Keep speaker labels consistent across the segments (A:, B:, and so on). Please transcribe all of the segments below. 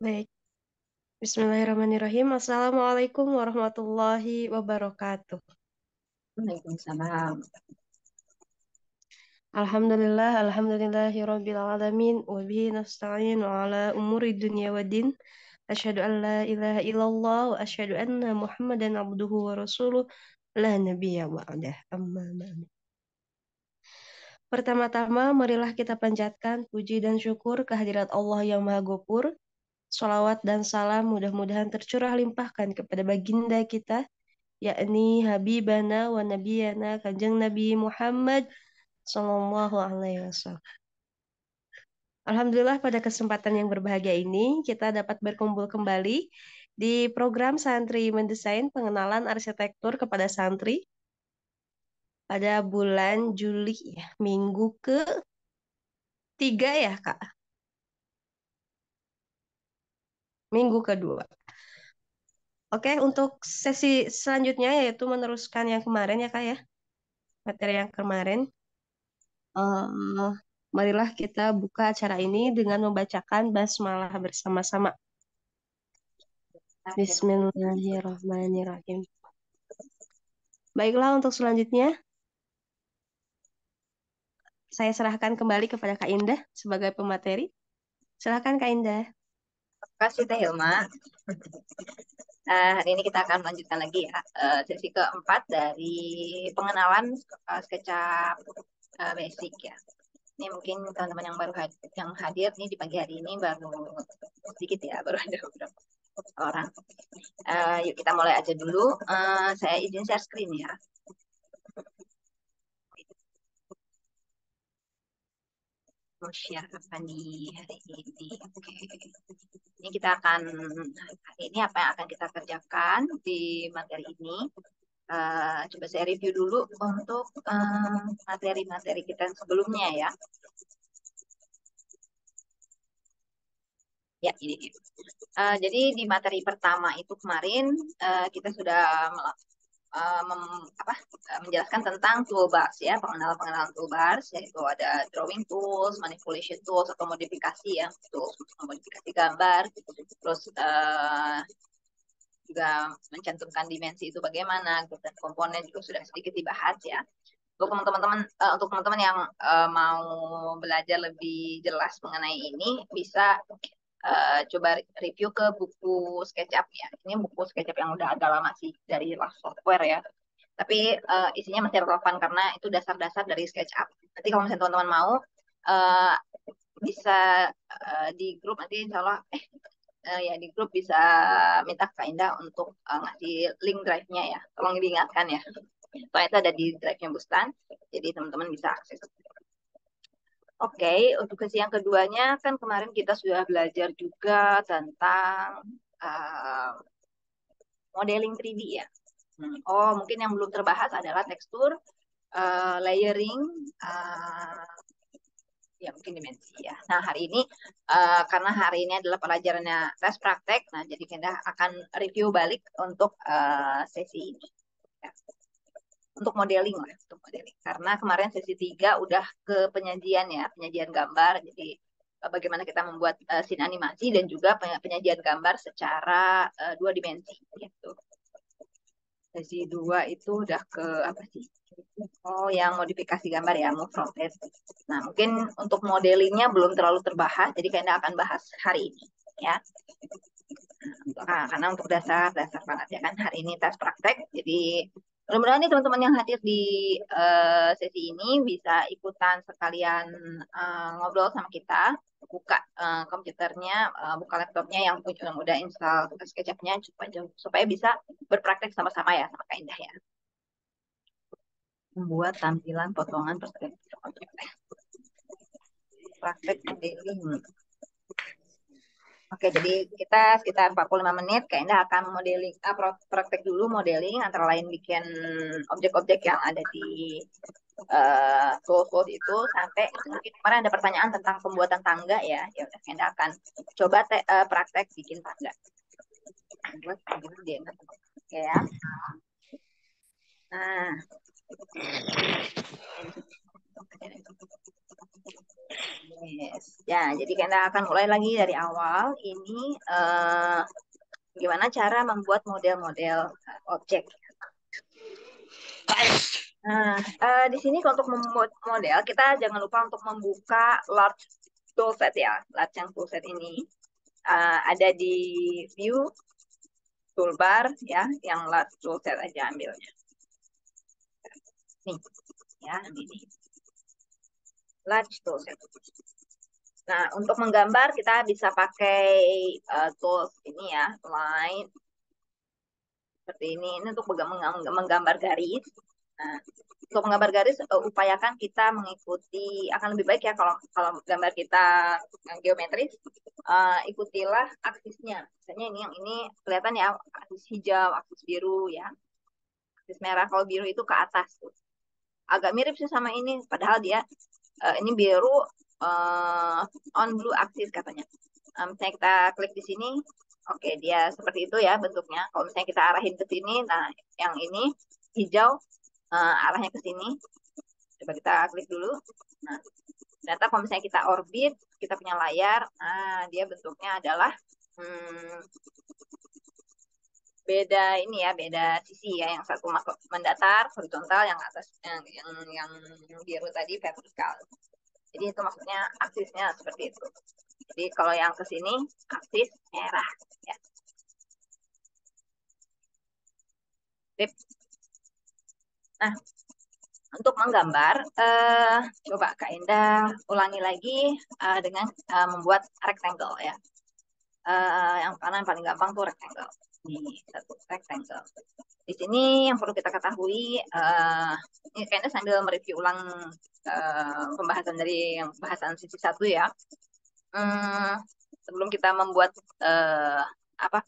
A: Baik, Bismillahirrahmanirrahim. Assalamualaikum warahmatullahi wabarakatuh.
B: Waalaikumsalam.
A: Alhamdulillahirabbil alamin wa bihi nasta'in wa ala umuri dunya waddin. Asyhadu an la ilaha illallah wa asyhadu anna Muhammadan abduhu wa rasuluh la nabiyya ba'dah. Amma ba'd. Pertama-tama marilah kita panjatkan puji dan syukur kehadirat Allah yang Maha Gopur. Salawat dan salam mudah-mudahan tercurah limpahkan kepada baginda kita, yakni Habibana wa Nabiyana Kanjeng Nabi Muhammad Sallallahu Alaihi Wasallam. Alhamdulillah pada kesempatan yang berbahagia ini kita dapat berkumpul kembali di program Santri Mendesain Pengenalan Arsitektur kepada Santri pada bulan Juli ya, minggu ketiga ya Kak, minggu kedua. Oke, untuk sesi selanjutnya yaitu meneruskan yang kemarin ya Kak ya, materi yang kemarin. Eh, Marilah kita buka acara ini dengan membacakan basmalah bersama-sama. Bismillahirrahmanirrahim. Baiklah, untuk selanjutnya saya serahkan kembali kepada Kak Indah sebagai pemateri. Silakan Kak Indah.
B: Terima kasih Teh Hilma. Hari ini kita akan melanjutkan lagi ya sesi keempat dari pengenalan SketchUp basic ya. Ini mungkin teman-teman yang baru yang hadir nih di pagi hari ini baru sedikit ya, baru ada beberapa orang. Yuk kita mulai aja dulu. Saya izin share screen ya. Mau share apa nih hari ini? Oke. Ini kita akan hari ini apa yang akan kita kerjakan di materi ini. Coba saya review dulu untuk materi-materi kita sebelumnya ya. Ya, ini dia. Jadi di materi pertama itu kemarin kita sudah menjelaskan tentang toolbars ya, pengenalan toolbars, yaitu ada drawing tools, manipulation tools atau modifikasi ya, tools untuk modifikasi gambar, terus juga mencantumkan dimensi itu bagaimana, grup dan komponen juga sudah sedikit dibahas ya. Untuk teman-teman yang mau belajar lebih jelas mengenai ini, bisa coba review ke buku SketchUp ya. Ini buku SketchUp yang udah agak lama sih dari Last Software ya. Tapi isinya masih relevan karena itu dasar-dasar dari SketchUp. Nanti kalau misalnya teman-teman mau uh, bisa di grup nanti insya Allah ya di grup bisa minta Kak Indah untuk ngasih link drive-nya ya. Tolong diingatkan ya. Soalnya itu ada di drive-nya Bustan. Jadi teman-teman bisa akses. Oke, untuk sesi yang keduanya kan kemarin kita sudah belajar juga tentang uh, modeling 3D ya. Oh, mungkin yang belum terbahas adalah tekstur, layering, uh, ya mungkin dimensi ya. Nah, hari ini karena hari ini adalah pelajarannya tes praktek, nah jadi kita akan review balik untuk sesi ini. Ya. Untuk modeling lah, untuk modeling. Karena kemarin sesi 3 udah ke penyajian ya, penyajian gambar. Jadi bagaimana kita membuat scene animasi dan juga penyajian gambar secara dua dimensi gitu. Sesi 2 itu udah ke apa sih? Oh, yang modifikasi gambar ya, move from test. Nah, mungkin untuk modelingnya belum terlalu terbahas, jadi kayaknya akan bahas hari ini ya. Nah, karena untuk dasar-dasar banget ya kan hari ini tes praktek, jadi mudah-mudahan nih teman-teman yang hadir di sesi ini bisa ikutan sekalian ngobrol sama kita, buka komputernya, buka laptopnya yang udah install SketchUp-nya supaya bisa berpraktek sama-sama ya sama Kak Indah ya. Membuat tampilan potongan perspektif objek. Praktek modeling. Oke, jadi kita sekitar 45 menit kayaknya akan modeling, praktek dulu modeling antara lain bikin objek-objek yang ada di tools itu sampai mungkin kemarin ada pertanyaan tentang pembuatan tangga ya. Ya udah kayaknya akan coba praktek bikin tangga. Buat dia. Oke ya. Nah, Yes. Ya, jadi kita akan mulai lagi dari awal. Ini gimana cara membuat model-model objek. Nah, di sini untuk membuat model, kita jangan lupa untuk membuka large toolset ya. Large yang toolset ini ada di view toolbar ya, yang large toolset aja ambilnya. Nih, ya, ini. Large toolset. Nah, untuk menggambar kita bisa pakai tools ini ya, line seperti ini. Ini untuk menggambar garis. Nah, untuk menggambar garis, upayakan kita mengikuti, akan lebih baik ya kalau kalau gambar kita geometris, ikutilah aksisnya. Misalnya ini yang ini kelihatan ya, aksis hijau, aksis biru ya, aksis merah. Kalau biru itu ke atas tuh. Agak mirip sih sama ini, padahal dia ini biru on blue axis katanya. Misalnya kita klik di sini, oke dia seperti itu ya bentuknya. Kalau misalnya kita arahin ke sini, nah yang ini hijau arahnya ke sini. Coba kita klik dulu. Nah, ternyata kalau misalnya kita orbit, kita punya layar, nah dia bentuknya adalah beda ini ya, beda sisi ya. Yang satu mendatar horizontal, yang atas yang biru tadi vertikal. Jadi itu maksudnya aksisnya seperti itu. Jadi kalau yang ke sini aksis merah ya. Sip. Nah, untuk menggambar, coba Kak Indah ulangi lagi dengan membuat rectangle ya. Yang kanan paling gampang tuh rectangle. Ini satu rectangle. Di sini yang perlu kita ketahui, ini kayaknya sambil mereview ulang pembahasan dari yang bahasan sisi satu ya. Sebelum kita membuat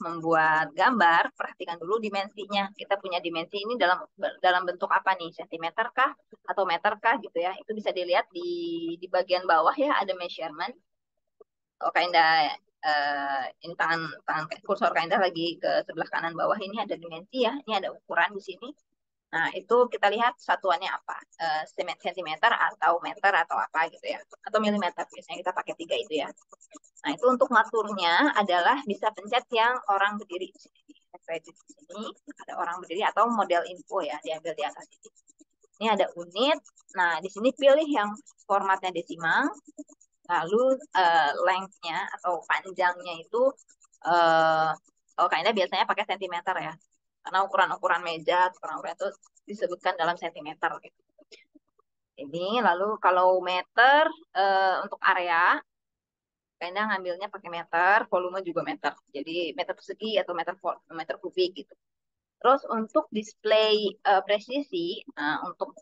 B: membuat gambar, perhatikan dulu dimensinya. Kita punya dimensi ini dalam bentuk apa nih? Sentimeter kah atau meter kah gitu ya? Itu bisa dilihat di bagian bawah ya, ada measurement. Oh, Kainda ini tangan kursor Kainda lagi ke sebelah kanan bawah, ini ada dimensi ya. Ini ada ukuran di sini. Nah, itu kita lihat satuannya apa? Sentimeter atau meter atau apa gitu ya. Atau milimeter, biasanya kita pakai 3 itu ya. Nah, itu untuk ngaturnya adalah bisa pencet yang orang berdiri di sini. Di sini ada orang berdiri atau model info ya, diambil di atas ini. Ini ada unit. Nah, di sini pilih yang formatnya desimal. Lalu length-nya atau panjangnya itu kalau kayaknya biasanya pakai sentimeter ya. Karena ukuran-ukuran meja, ukuran-ukuran itu disebutkan dalam sentimeter gitu. Ini lalu kalau meter untuk area kayaknya ngambilnya pakai meter, volume juga meter. Jadi meter persegi atau meter kubik gitu. Terus untuk display presisi, untuk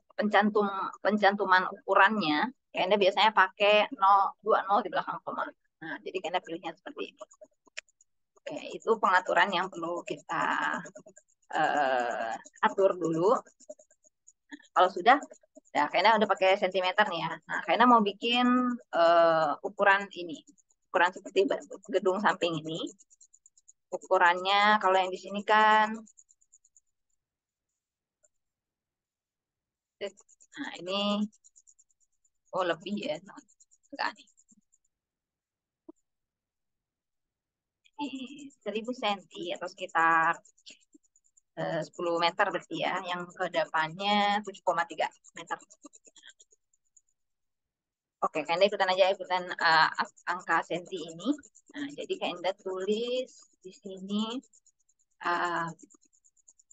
B: pencantuman ukurannya, kayaknya biasanya pakai 020 di belakang koma. Nah, jadi kayaknya pilihnya seperti ini. Oke, itu pengaturan yang perlu kita atur dulu. Kalau sudah, ya kayaknya udah pakai sentimeter nih ya. Nah, kayaknya mau bikin ukuran ini, ukuran seperti gedung samping ini. Ukurannya kalau yang di sini kan, nah ini, oh lebih ya, enggak nih. 1000 cm atau sekitar 10 meter berarti ya, yang ke depannya 7,3 meter. Oke, Kanda ikutan aja, ikutan angka senti ini. Nah, jadi Kanda tulis di sini,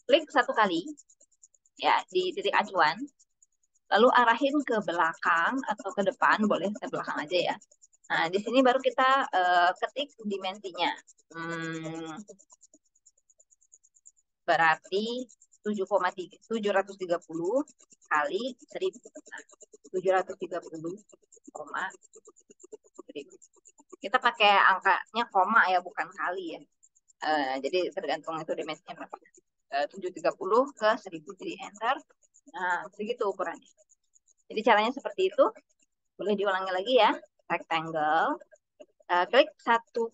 B: klik satu kali ya di titik acuan, lalu arahin ke belakang atau ke depan, boleh ke belakang aja ya. Nah, di sini baru kita ketik dimensinya. Berarti 730 kali 1000. 730, 1000. Kita pakai angkanya koma ya, bukan kali ya. Jadi tergantung itu dimensinya berapa. 730 ke 1000, jadi enter. Nah, begitu ukurannya. Jadi caranya seperti itu. Boleh diulangi lagi ya. Rectangle. Klik satu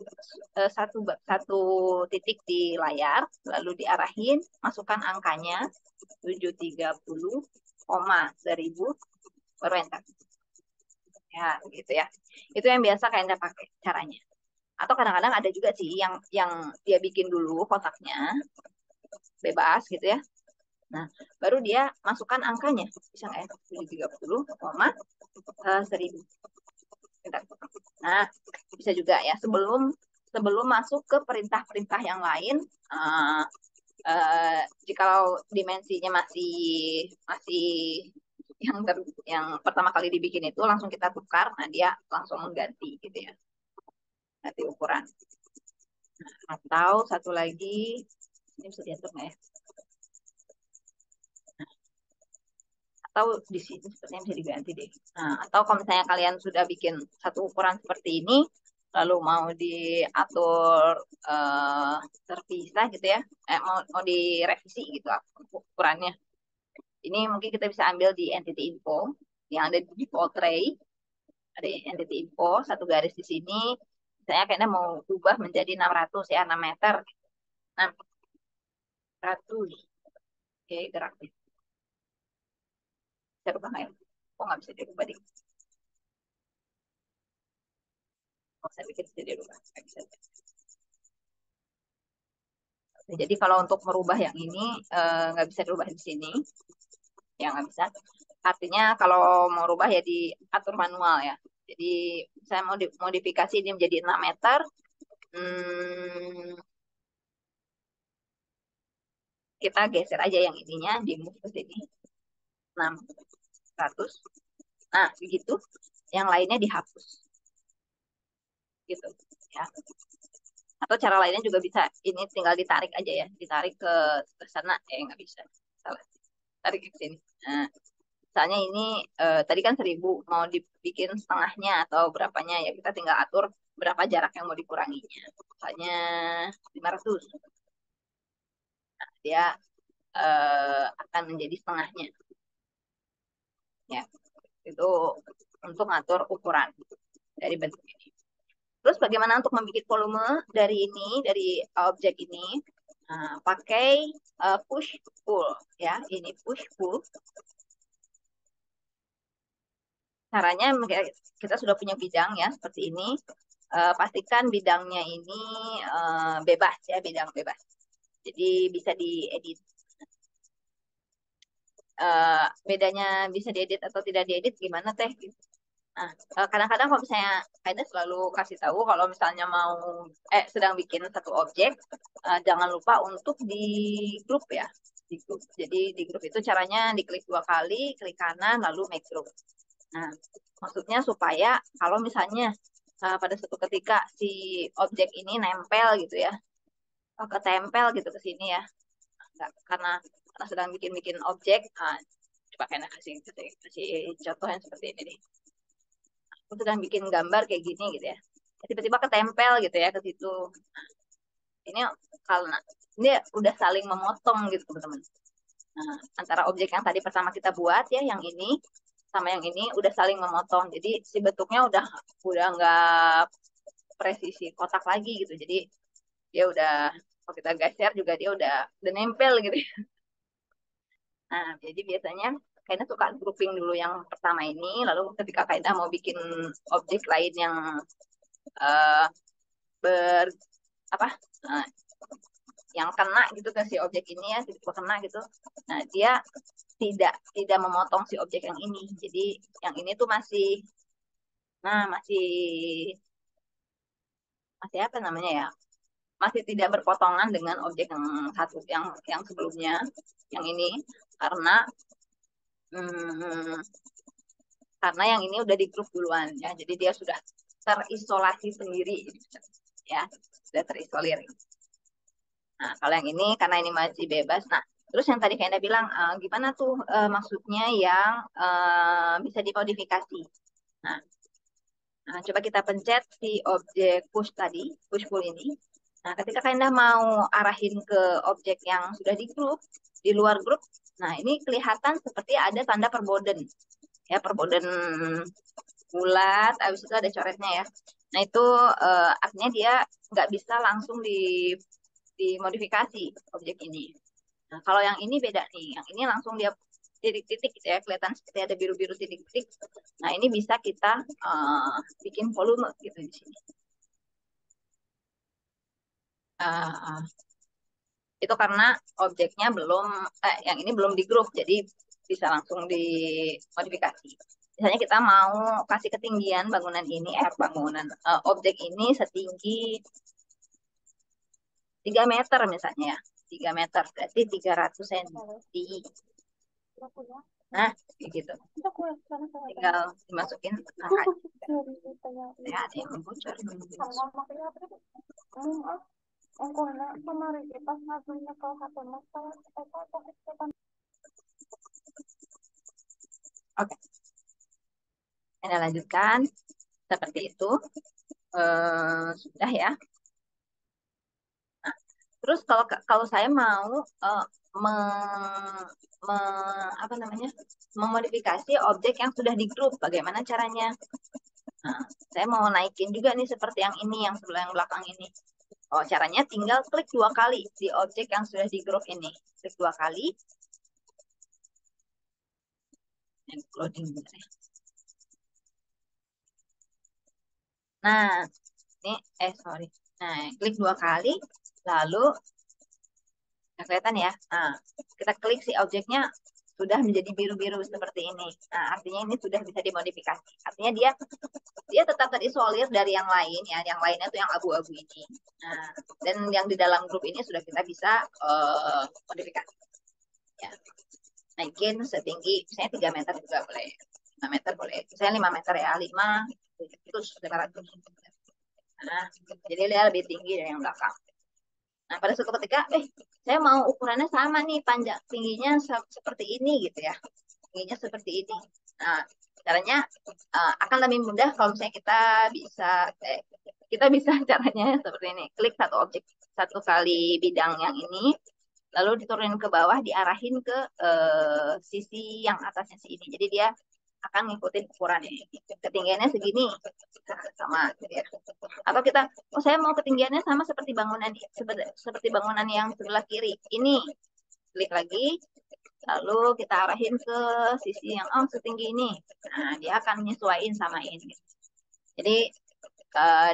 B: titik di layar, lalu diarahin, masukkan angkanya 730, 1000, baru enter. Ya, gitu ya. Itu yang biasa kalian pakai caranya. Atau kadang-kadang ada juga sih yang dia bikin dulu kotaknya bebas gitu ya. Nah, baru dia masukkan angkanya. Bisa nggak ya? 30,1000. Nah, bisa juga ya sebelum sebelum masuk ke perintah-perintah yang lain. Uh, Jikalau dimensinya masih masih yang pertama kali dibikin itu langsung kita tukar, nah dia langsung mengganti gitu ya, ganti ukuran. Atau satu lagi, ini bisa diatur nggak ya? Atau di sini sepertinya bisa diganti deh. Nah, atau kalau misalnya kalian sudah bikin satu ukuran seperti ini, lalu mau diatur eh, terpisah gitu ya, mau direvisi gitu ukurannya. Ini mungkin kita bisa ambil di entity info yang ada di default tray. Ada entity info, satu garis di sini. Misalnya kayaknya mau ubah menjadi 600 ya, 6 meter. 600. Oke, gerak. Bisa rubah nggak ya? Oh, nggak bisa dirubah deh. Oh, saya pikir bisa dirubah. Nggak bisa. Jadi kalau untuk merubah yang ini, nggak bisa dirubah di sini. Ya, nggak bisa. Artinya kalau mau rubah ya diatur manual ya. Jadi saya mau modifikasi ini menjadi 6 meter. Hmm, kita geser aja yang ininya, di move ke sini. 600. Nah, begitu. Yang lainnya dihapus. Gitu. Ya. Atau cara lainnya juga bisa, ini tinggal ditarik aja ya. Ditarik ke sana. Nggak bisa. Salah. Tarik ke sini. Nah, misalnya ini tadi kan 1000, mau dibikin setengahnya atau berapanya ya kita tinggal atur berapa jarak yang mau dikuranginya. Misalnya 500. Dia akan menjadi setengahnya. Ya, itu untuk ngatur ukuran dari bentuk ini. Terus bagaimana untuk membuat volume dari ini, dari objek ini? Nah, pakai push pull ya. Ini push pull. Caranya kita sudah punya bidang ya seperti ini. Pastikan bidangnya ini bebas ya, bidang bebas. Jadi bisa diedit. Bedanya bisa diedit atau tidak diedit gimana teh? Nah, kadang-kadang kalau misalnya Aida selalu kasih tahu kalau misalnya mau sedang bikin satu objek, jangan lupa untuk di grup ya. Di grup. Jadi di grup itu caranya diklik 2 kali, klik kanan lalu make group. Nah, maksudnya supaya kalau misalnya pada suatu ketika si objek ini nempel gitu ya, ketempel gitu ke sini ya, nggak, karena sedang bikin-bikin objek, coba kena kasih contoh yang seperti ini deh. Aku sedang bikin gambar kayak gini gitu ya, tiba-tiba ketempel gitu ya ke situ. Ini karena ini udah saling memotong gitu teman-teman. Nah, antara objek yang tadi pertama kita buat ya, yang ini sama yang ini udah saling memotong. Jadi si bentuknya udah nggak presisi kotak lagi gitu. Jadi dia udah, kalau kita geser juga dia udah nempel gitu. Nah, jadi biasanya kayaknya suka grouping dulu yang pertama ini, lalu ketika kayaknya mau bikin objek lain yang uh, ber apa uh, yang kena gitu ke si objek ini ya, tiba-tiba kena gitu. Nah, dia tidak memotong si objek yang ini. Jadi yang ini tuh masih masih apa namanya ya? Masih tidak berpotongan dengan objek yang satu yang sebelumnya, yang ini karena hmm, karena yang ini udah di grup duluan ya. Jadi dia sudah terisolasi sendiri ya, sudah terisolir. Nah, kalau yang ini karena ini masih bebas. Nah, terus yang tadi Kenda bilang, gimana tuh maksudnya yang bisa dimodifikasi. Nah, coba kita pencet si objek push tadi, push pull ini. Nah, ketika Kenda mau arahin ke objek yang sudah di grup, di luar grup, nah ini kelihatan seperti ada tanda perboden. Ya, perboden bulat, habis itu ada coretnya ya. Nah, itu artinya dia nggak bisa langsung dimodifikasi objek ini. Nah, kalau yang ini beda nih. Yang ini langsung dia titik-titik gitu ya, kelihatan seperti ada biru-biru titik-titik. Nah, ini bisa kita bikin volume gitu di sini. Uh, itu karena objeknya belum, yang ini belum di grup, jadi bisa langsung dimodifikasi. Misalnya kita mau kasih ketinggian bangunan ini, objek ini setinggi 3 meter misalnya ya. 3 meter berarti 300 cm. Nah, kayak gitu. Tinggal dimasukin angkanya. Ya, ada yang bocor. Oke, kita lanjutkan seperti itu. Sudah ya. Nah, terus kalau saya mau me, me, apa namanya, memodifikasi objek yang sudah di grup, bagaimana caranya? Nah, saya mau naikin juga nih seperti yang ini, yang sebelah yang belakang ini. Oh, caranya tinggal klik 2 kali di objek yang sudah di grup ini. Klik 2 kali. Loading. Nah, ini, sorry. Nah, klik 2 kali, lalu, nah, kelihatan ya. Nah, kita klik si objeknya, sudah menjadi biru-biru seperti ini. Nah, artinya ini sudah bisa dimodifikasi. Artinya dia dia tetap terisolir dari yang lain ya. Yang lainnya itu yang abu-abu ini. Nah, dan yang di dalam grup ini sudah kita bisa modifikasi. Ya. Naikin setinggi, misalnya 3 meter juga boleh. 5 meter boleh. Misalnya 5 meter ya, 5 itu 500. Nah, jadi dia lebih tinggi dari yang belakang. Nah, pada suatu ketika, saya mau ukurannya sama nih, panjang tingginya seperti ini gitu ya. Tingginya seperti ini. Nah, caranya akan lebih mudah kalau misalnya kita bisa caranya seperti ini. Klik satu objek, satu kali bidang yang ini, lalu diturunin ke bawah, diarahin ke sisi yang atasnya sini. Jadi dia akan ngikutin ukurannya. Ketinggiannya segini, sama gitu ya. Atau kita, saya mau ketinggiannya sama seperti bangunan yang sebelah kiri. Ini, klik lagi, lalu kita arahin ke sisi yang setinggi ini. Nah, dia akan menyesuaikan sama ini. Jadi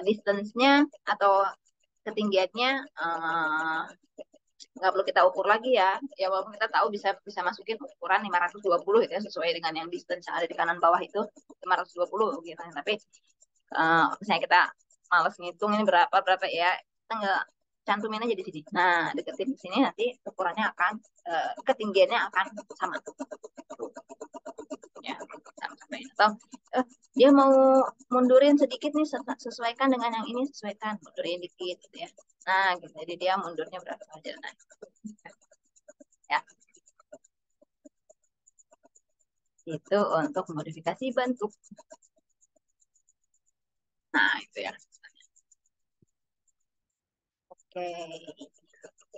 B: distance-nya atau ketinggiannya nggak perlu kita ukur lagi ya. Ya walaupun kita tahu bisa bisa masukin ukuran 520 gitu ya, sesuai dengan yang distance yang ada di kanan bawah itu 520 gitu. Tapi misalnya kita males ngitung ini berapa berapa ya, kita nggak cantumin aja di sini. Nah, deketin di sini, nanti ukurannya akan ketinggiannya akan sama. Ya, sama. Atau dia mau mundurin sedikit nih, sesuaikan dengan yang ini, sesuaikan, mundurin dikit gitu ya. Nah, gitu. Jadi dia mundurnya berapa aja. Nah, ya. Itu untuk modifikasi bentuk. Nah, itu ya. Oke.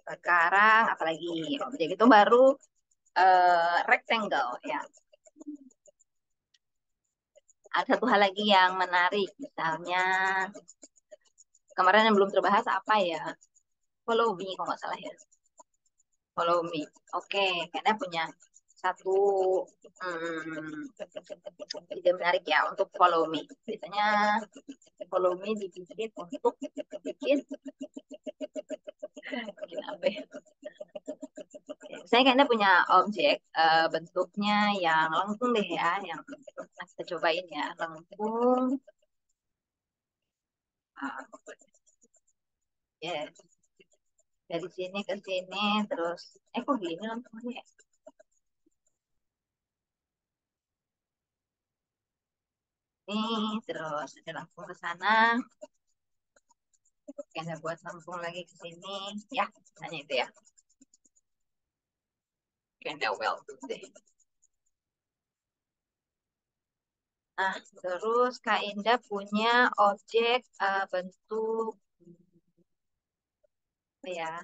B: Sekarang apalagi objek itu baru rectangle ya. Ada satu hal lagi yang menarik, misalnya kemarin yang belum terbahas apa ya? Follow me kalau nggak salah ya. Follow me. Oke, karena punya satu ide menarik ya untuk follow me. Biasanya follow me dibikin untuk bikin apa ya? Saya kayaknya punya objek bentuknya yang lengkung deh ya, yang kita cobain ya, lengkung. Ya, dari sini ke sini terus, kok gini lengkungnya? Nih, terus ada lengkung ke sana. Oke, saya buat lengkung lagi ke sini. Ya, hanya itu ya. Oke, well deh. Nah, terus Kak Indah punya objek bentuk apa ya?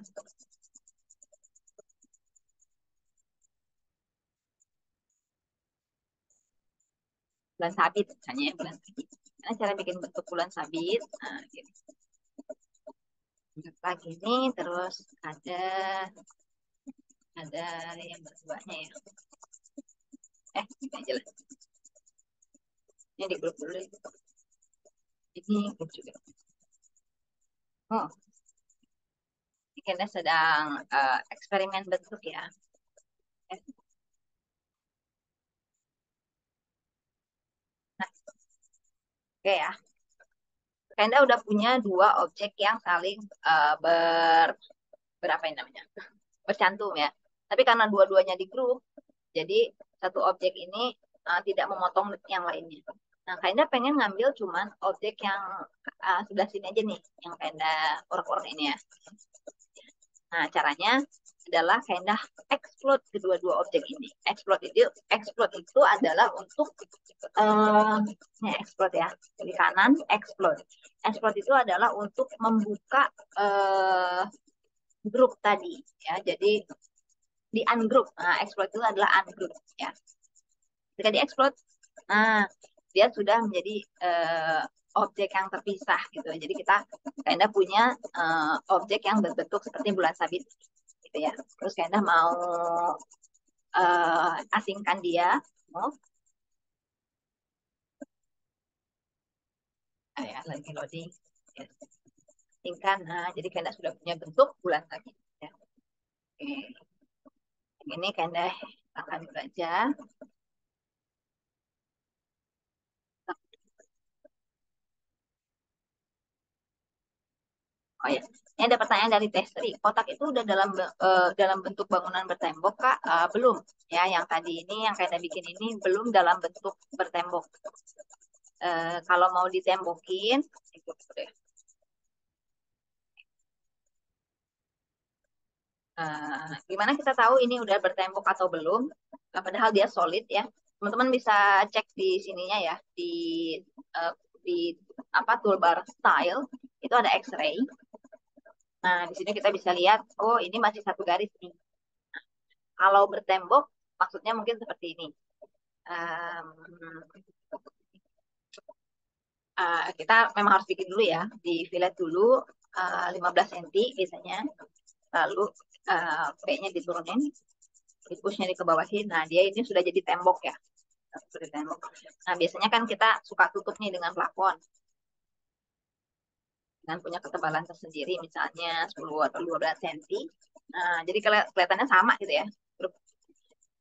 B: Bulan sabit, hanya ya, bulan sabit. Nah, cara bikin bentuk bulan sabit. Nah, gini. Lagi nih, terus ada yang berduanya ya. Ini aja lah. Ini di grup dulu. Ini grup juga. Oh, ini kayaknya sedang eksperimen bentuk ya. Eh, Nah, oke ya. Kayaknya udah punya dua objek yang saling berapa ini namanya? Bercantum ya. Tapi karena dua-duanya di grup, jadi satu objek ini tidak memotong yang lainnya. Nah, Kayaknya pengen ngambil cuman objek yang sebelah sini aja nih, yang Kayaknya orang-orang ini ya. Nah, caranya adalah Kayaknya explode kedua-dua objek ini. Explode itu adalah untuk ini explode ya. Di kanan explode. Explode itu adalah untuk membuka grup tadi ya. Jadi di ungroup. Nah, explode itu adalah ungroup ya. Ketika di explode, nah dia sudah menjadi objek yang terpisah gitu. Jadi kita kayaknya punya objek yang berbentuk seperti bulan sabit gitu ya. Terus kayaknya mau asingkan dia, mau ya lagi loading. Ya. Asingkan, nah jadi kayaknya sudah punya bentuk bulan sabit. Ya. Oke. Ini kayaknya akan belajar. Oh ya, ini ada pertanyaan dari Testri. Kotak itu udah dalam bentuk bangunan bertembok, Kak? Belum. Ya, yang tadi ini, yang kayak bikin ini belum dalam bentuk bertembok. Kalau mau ditembokin, ikut deh. Gimana kita tahu ini udah bertembok atau belum? Padahal dia solid ya. Teman-teman bisa cek di sininya ya, eh, di apa toolbar style itu ada X-ray. Nah, di sini kita bisa lihat, oh ini masih satu garis nih. Kalau bertembok, maksudnya mungkin seperti ini. Um, kita memang harus bikin dulu ya, di fillet dulu 15 cm biasanya, lalu B-nya diturunin, di-pushnya di ke bawahin. Nah, dia ini sudah jadi tembok ya. Sudah tembok. Nah, biasanya kan kita suka tutup nih dengan plafon, dengan punya ketebalan tersendiri, misalnya 10 atau 12 cm. Nah, jadi kelihatannya sama gitu ya.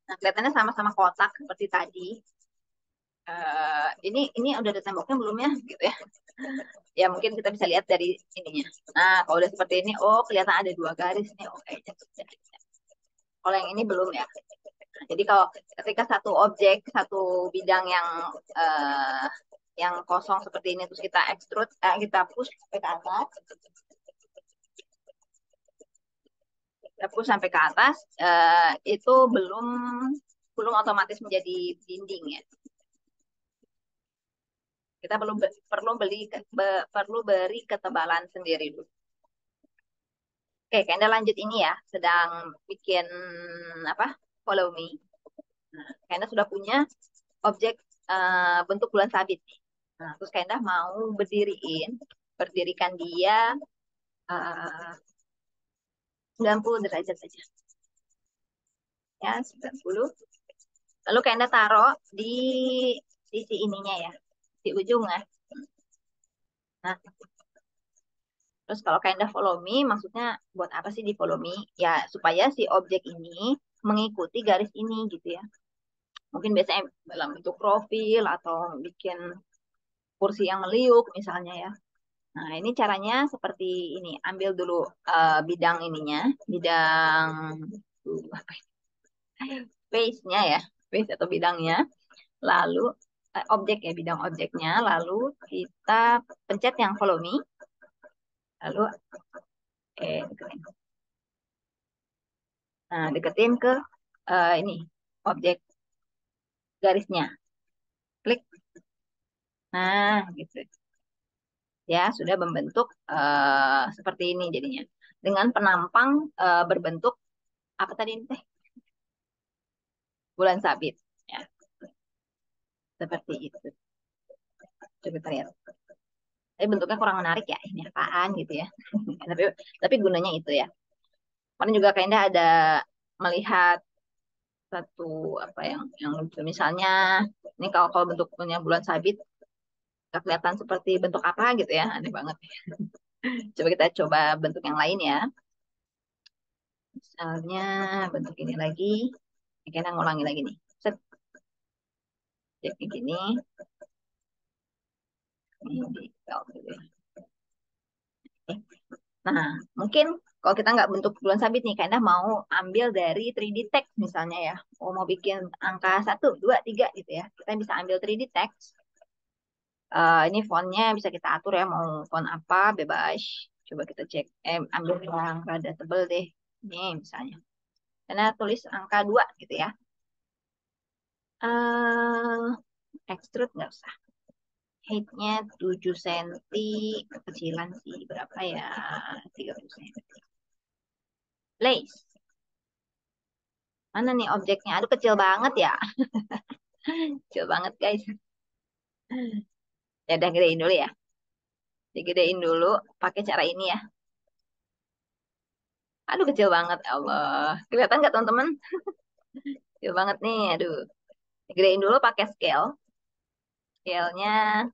B: Nah, kelihatannya sama-sama kotak seperti tadi. Ini udah ada temboknya belum ya gitu ya. Ya mungkin kita bisa lihat dari ininya. Nah, kalau udah seperti ini, oh kelihatan ada dua garis nih. Oke, kalau yang ini belum ya. Nah, jadi kalau ketika satu objek, satu bidang eh, yang kosong seperti ini terus kita extrude, kita push sampai ke atas, sampai ke atas, itu belum belum otomatis menjadi dinding ya. Kita perlu beri ketebalan sendiri dulu. Oke, kayaknya lanjut ini ya, sedang bikin apa? Follow me. Nah, kayaknya sudah punya objek bentuk bulan sabit. Nah, terus kayaknya mau berdirikan dia 90 derajat saja. Ya, 90. Lalu kayaknya taruh di sisi ininya ya, di ujung ya. Nah, terus kalau kayaknya follow me, maksudnya buat apa sih di follow me? Ya, supaya si objek ini mengikuti garis ini gitu ya. Mungkin biasanya dalam bentuk profil atau bikin kursi yang meliuk misalnya ya. Nah, ini caranya seperti ini. Ambil dulu bidang ininya, bidang apa ya? Base-nya ya, base atau bidangnya. Lalu objek ya, bidang objeknya. Lalu kita pencet yang follow me. Lalu deketin. Nah, deketin ke ini objek garisnya. Klik. Nah, gitu. Ya, sudah membentuk seperti ini jadinya. Dengan penampang berbentuk apa tadi ini teh? Bulan sabit. Ya, seperti itu. Coba kita lihat. Tapi bentuknya kurang menarik ya. Ini apaan gitu ya. tapi gunanya itu ya. Kemarin juga kayaknya ada melihat satu apa yang lucu. Misalnya ini kalau kalau bentuknya bulan sabit nggak kelihatan seperti bentuk apa gitu ya, aneh banget. Coba kita coba bentuk yang lain ya. Misalnya bentuk ini lagi. Ini kita ngulangi lagi nih. Set, jadi gini. Ini di gitu ya. Oke. Nah, mungkin kalau kita nggak bentuk bulan sabit nih, karena mau ambil dari 3D text misalnya ya. Oh, mau bikin angka 1, 2, 3 gitu ya. Kita bisa ambil 3D text. Ini fontnya bisa kita atur ya, mau font apa, bebas. Coba kita cek, ambil yang rada tebel deh. Ini misalnya. Karena tulis angka 2 gitu ya. eh Extrude nggak usah. Height-nya 7 cm. Kekecilan sih, berapa ya? 30 cm. Lace. Mana nih objeknya? Aduh, kecil banget ya. Kecil banget, guys. Ya udah, gedein dulu ya. Digedein dulu pakai cara ini ya. Aduh, kecil banget. Ya Allah. Kelihatan nggak, teman-teman? Kecil banget nih. Aduh. Digedein dulu pakai scale. Scale-nya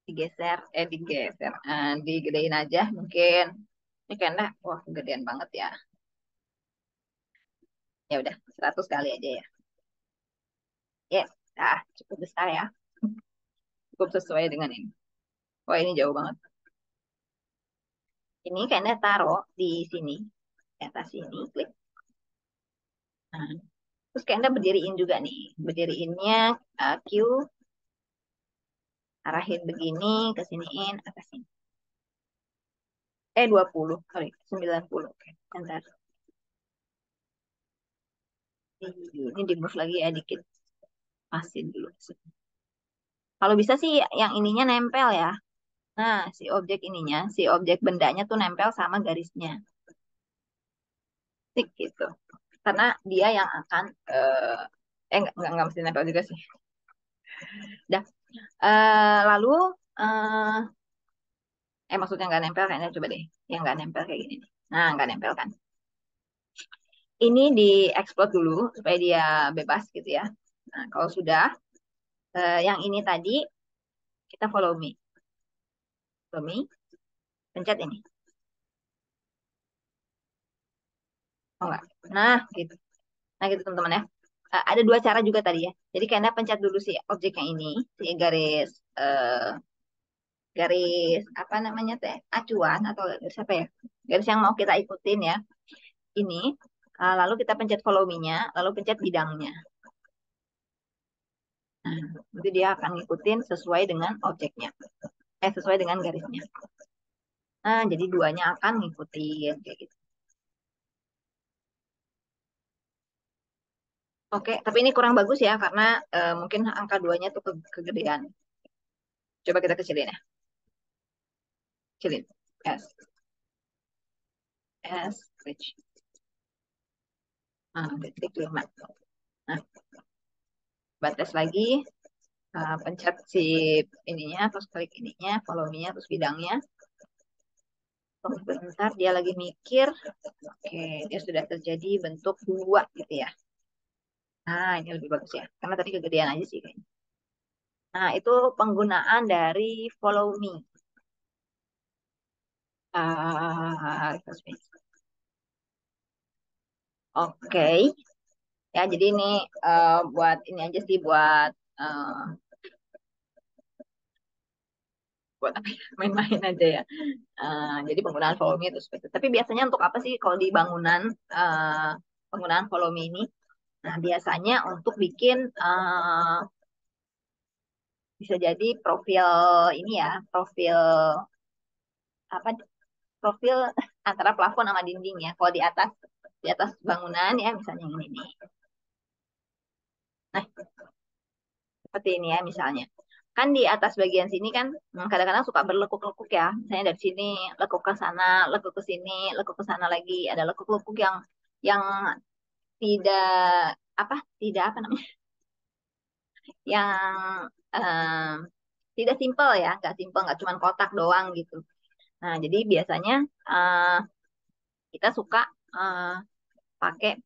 B: digeser. Digedein aja mungkin. Ini kayaknya, wah, gedean banget ya. Ya udah, 100 kali aja ya. Yes. Nah, cukup besar ya. Cukup sesuai dengan ini. Wah, ini jauh banget. Ini kayaknya taruh di sini. Di atas sini, klik. Nah, terus kayaknya berdiriin juga nih. Berdiriinnya Q, arahin begini, ke siniin, atas sini. 20, sorry, 90. Oke, bentar. Ini di move lagi ya dikit. Pasin dulu. Kalau bisa sih yang ininya nempel ya. Nah, si objek bendanya tuh nempel sama garisnya. Tik gitu. Karena dia yang akan nggak mesti nempel juga sih. Dah. Lalu eh maksudnya nggak nempel kayaknya, coba deh yang nggak nempel kayak gini nih. Nah, nggak nempel kan. Ini di-explode dulu supaya dia bebas gitu ya. Nah, kalau sudah yang ini tadi kita follow me, pencet ini. Oh enggak. Nah, gitu. Nah, gitu teman-teman ya. Ada dua cara juga tadi ya. Jadi kayaknya pencet dulu si objeknya ini, si garis apa namanya teh, acuan atau garis apa ya? Garis yang mau kita ikutin ya. Ini lalu kita pencet follow me-nya, lalu pencet bidangnya. Nah, nanti dia akan ngikutin sesuai dengan objeknya. Sesuai dengan garisnya. Nah, jadi duanya akan ngikutin kayak gitu. Oke, tapi ini kurang bagus ya karena mungkin angka duanya tuh kegedean. Coba kita kecilin ya. Kecilin. S. Klik. Nah, detik 5. Nah, batas lagi. Pencet si ininya, terus klik ininya, follow me-nya, terus bidangnya. Tunggu sebentar, dia lagi mikir. Oke, dia sudah terjadi bentuk 2 gitu ya. Nah, ini lebih bagus ya. Karena tadi kegedean aja sih kayaknya. Nah, itu penggunaan dari follow me. Reverse me. Oke. Ya, jadi ini buat ini aja sih, buat apa ya, main-main aja ya. Jadi penggunaan follow me itu seperti itu. Tapi biasanya untuk apa sih kalau di bangunan penggunaan follow me ini? Nah, biasanya untuk bikin bisa jadi profil ini ya, profil apa? Profil antara plafon sama dinding ya. Kalau di atas bangunan ya, misalnya ini nih. Nah, seperti ini ya misalnya. Kan di atas bagian sini kan kadang-kadang suka berlekuk-lekuk ya. Misalnya dari sini lekuk ke sana, lekuk ke sini, lekuk ke sana lagi. Ada lekuk-lekuk yang tidak tidak apa namanya? Yang tidak simpel ya, nggak simpel, nggak cuma kotak doang gitu. Nah, jadi biasanya uh, kita suka uh, pakai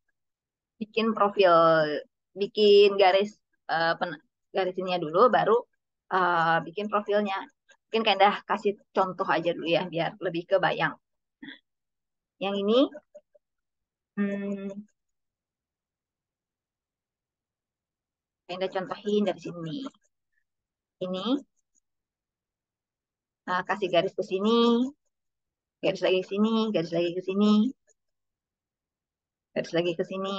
B: bikin profil, bikin garis garis ininya dulu, baru bikin profilnya. Mungkin kayak dah kasih contoh aja dulu ya, biar lebih kebayang. Yang ini, hmm, kayak dah contohin dari sini. Ini kasih garis ke sini, garis lagi ke sini, garis lagi ke sini, garis lagi ke sini,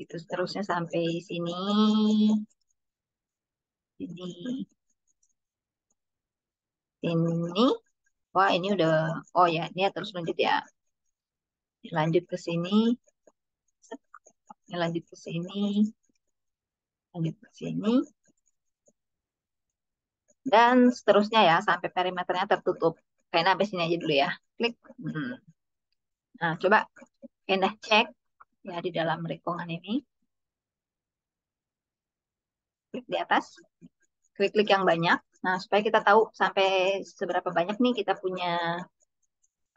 B: itu seterusnya sampai sini, sini, sini. Wah, ini udah, oh ya, ini terus lanjut ya. Lanjut ke sini, lanjut ke sini, lanjut ke sini, dan seterusnya ya, sampai perimeternya tertutup. Kayaknya sampai sini aja dulu ya. Klik. Hmm. Nah, coba kayaknya cek ya di dalam rekongan ini. Klik di atas, klik-klik yang banyak. Nah, supaya kita tahu sampai seberapa banyak nih kita punya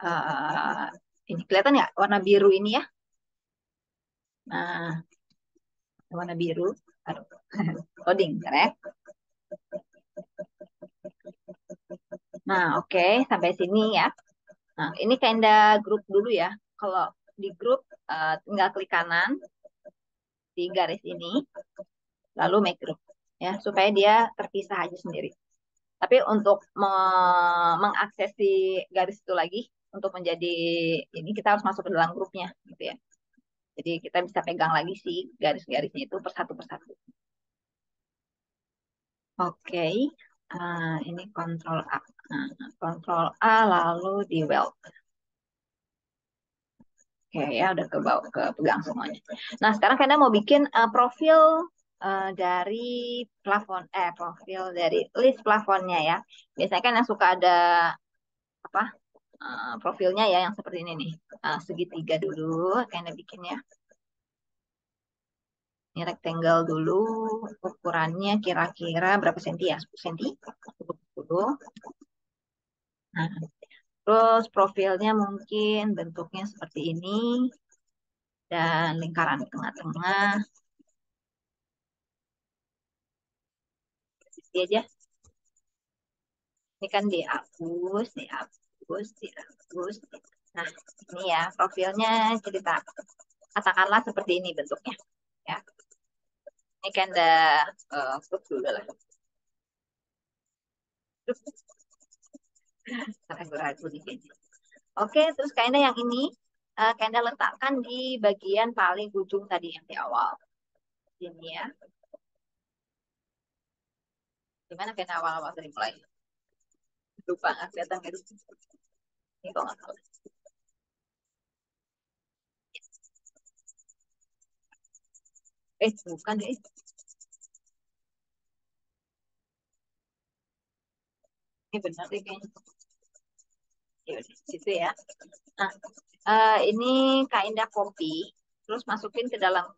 B: uh, ini kelihatan ya warna biru ini ya. Nah, warna biru. Aduh, loading, ya. Nah, oke, sampai sini ya. Nah, ini tenda grup dulu ya. Kalau di grup, tinggal klik kanan di garis ini, lalu make group ya, supaya dia terpisah aja sendiri. Tapi untuk mengakses si garis itu lagi, untuk menjadi ini kita harus masuk ke dalam grupnya, gitu ya. Jadi kita bisa pegang lagi si garis-garisnya itu persatu persatu. Oke, ini Ctrl A. Nah, Ctrl A lalu di weld. Oke ya, udah ke pegang semuanya. Nah, sekarang kalian mau bikin profil dari plafon, profil dari list plafonnya ya. Biasanya kan yang suka ada apa profilnya ya yang seperti ini nih. Segitiga dulu, kalian bikin ya. Ini rectangle dulu, ukurannya kira-kira berapa senti ya? 10 senti. 10. Nah, terus profilnya mungkin bentuknya seperti ini dan lingkaran tengah-tengah. Ini aja. Ini kan dihapus, dihapus, dihapus. Nah, ini ya profilnya cerita. Katakanlah seperti ini bentuknya. Ya, ini kan udah dulu lah. Ragu-ragu di sini. Oke, terus kayaknya yang ini kayaknya letakkan di bagian paling ujung tadi yang di awal. Ini ya. Gimana kayaknya awal-awal dari mulai? Lupa nggak kelihatan gitu. Ini kok nggak salah. Bukan deh. Ini benar deh kayaknya. Ya udah, situ ya. Nah, ini Kak Indah copy, terus masukin ke dalam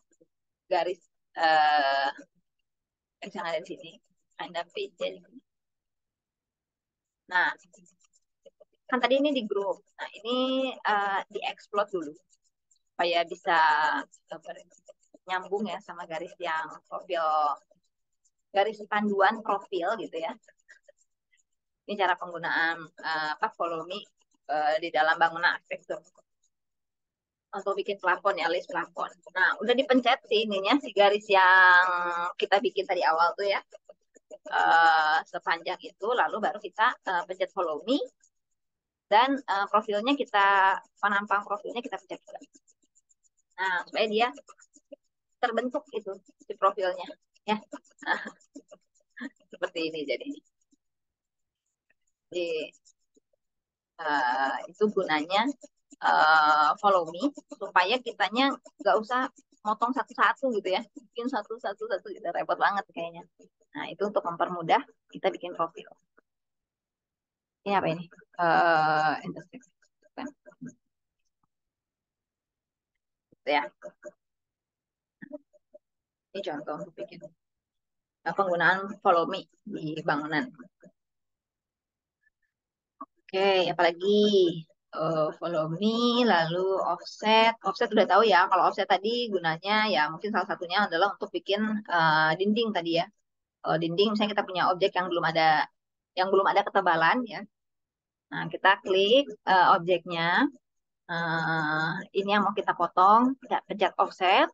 B: garis eh yang ada di sini. Kak Indah paste. Nah, kan tadi ini di grup. Nah, ini diexplode dulu supaya bisa nyambung ya sama garis yang profil, garis panduan profil gitu ya. Ini cara penggunaan follow me di dalam bangunan arsitektur untuk bikin plafon ya, list plafon. Nah, udah dipencet sih ininya, si garis yang kita bikin tadi awal tuh ya, sepanjang itu, lalu baru kita pencet follow me, dan profilnya kita, penampang profilnya kita pencet juga. Nah, supaya dia terbentuk itu si profilnya ya. Nah, seperti ini jadi. Jadi itu gunanya follow me, supaya kitanya nggak usah motong satu-satu gitu ya, bikin satu-satu gitu repot banget kayaknya. Nah, itu untuk mempermudah kita bikin profil. Ini apa ini? Intersection. Gitu ya. Ini contoh untuk bikin penggunaan follow me di bangunan. Oke, apalagi follow me, lalu offset. Offset udah tahu ya. Kalau offset tadi gunanya ya mungkin salah satunya adalah untuk bikin dinding tadi ya. Dinding misalnya kita punya objek yang belum ada ketebalan ya. Nah, kita klik objeknya. Ini yang mau kita potong, kita pencet offset.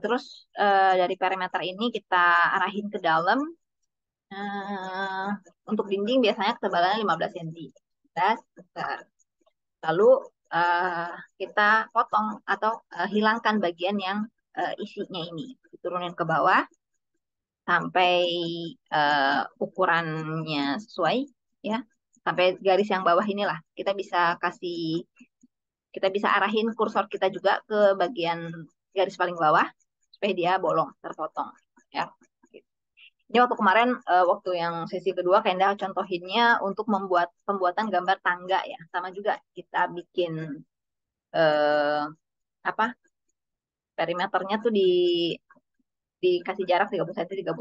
B: Terus dari parameter ini kita arahin ke dalam. Eh, untuk dinding biasanya ketebalannya 15 cm. 15, bentar. Lalu eh, kita potong atau hilangkan bagian yang isinya ini. Turunin ke bawah sampai ukurannya sesuai ya. Sampai garis yang bawah inilah. Kita bisa arahin kursor kita juga ke bagian garis paling bawah supaya dia bolong, terpotong ya. Ini waktu kemarin, waktu yang sesi kedua, Kenda contohinnya untuk membuat pembuatan gambar tangga ya. Sama juga kita bikin eh, apa perimeternya tuh dikasih jarak 30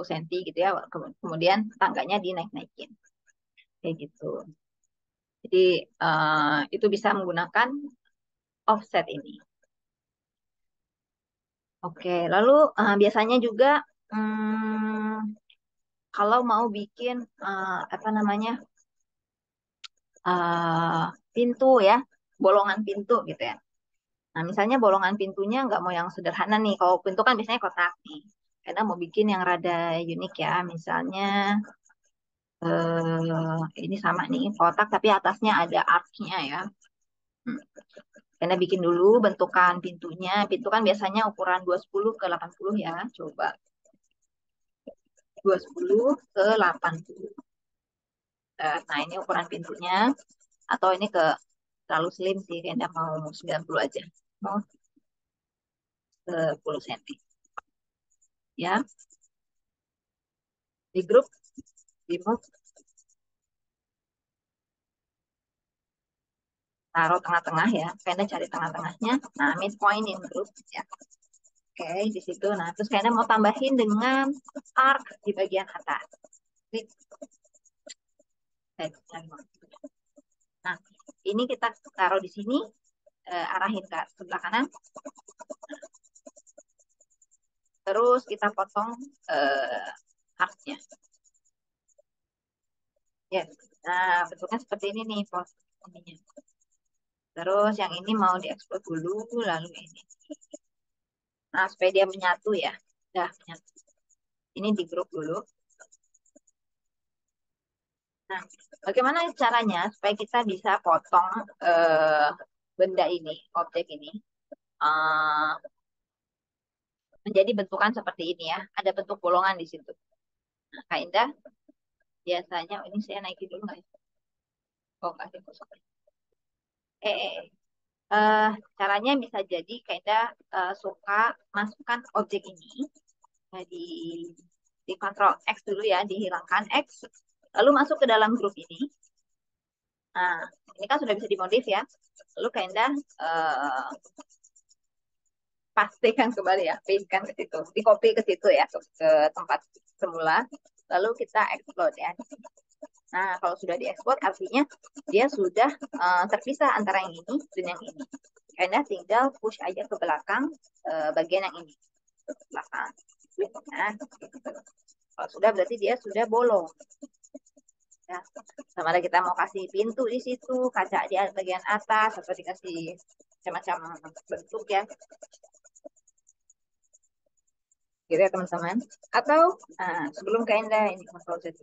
B: cm gitu ya. Kemudian tangganya dinaik-naikin kayak gitu. Jadi itu bisa menggunakan offset ini. Oke, lalu biasanya juga kalau mau bikin apa namanya eh, pintu ya, bolongan pintu gitu ya. Nah, misalnya bolongan pintunya nggak mau yang sederhana nih. Kalau pintu kan biasanya kotak nih. Karena mau bikin yang rada unik ya. Misalnya ini sama nih kotak tapi atasnya ada arch-nya ya. Hmm. Karena bikin dulu bentukan pintunya. Pintu kan biasanya ukuran 20 ke 80 ya. Coba 20 ke 80. Nah, ini ukuran pintunya. Atau ini terlalu slim sih. Kayaknya mau 90 aja. Mau 10 cm. Ya, di grup, di move, taruh tengah-tengah ya. Kayaknya cari tengah-tengahnya. Nah, midpoint in group ya. Oke, di situ. Nah, terus kayaknya mau tambahin dengan arc di bagian atas. Klik. Nah, ini kita taruh di sini, arahin ke sebelah kanan. Terus kita potong arc-nya. Ya, nah bentuknya seperti ini nih ininya. Terus yang ini mau diekspor dulu, lalu ini. Nah, supaya dia menyatu ya. Udah menyatu. Ini di grup dulu. Nah, bagaimana caranya supaya kita bisa potong benda ini, objek ini, eh, menjadi bentukan seperti ini ya. Ada bentuk bolongan di situ. Nah, Kak Indah, biasanya ini saya naikin dulu nggak ya? Oh, nggak ada kosong. Eh, eh, eh. Eh, caranya bisa jadi Kak Indah suka masukkan objek ini di kontrol X dulu ya, dihilangkan X, lalu masuk ke dalam grup ini. Nah, ini kan sudah bisa dimodif ya. Lalu Kak Indah pastikan kembali ya, pastekan ke situ, di copy ke situ ya, ke tempat semula, lalu kita export ya. Nah, kalau sudah diekspor artinya dia sudah terpisah antara yang ini dan yang ini. Karena tinggal push aja ke belakang bagian yang ini, ke belakang. Nah, gitu. Kalau sudah berarti dia sudah bolong. Ya, sama ada kita mau kasih pintu di situ, kaca di bagian atas, atau dikasih macam-macam bentuk ya, gitu ya teman-teman. Atau sebelum Kak Indah ini kontrol Z.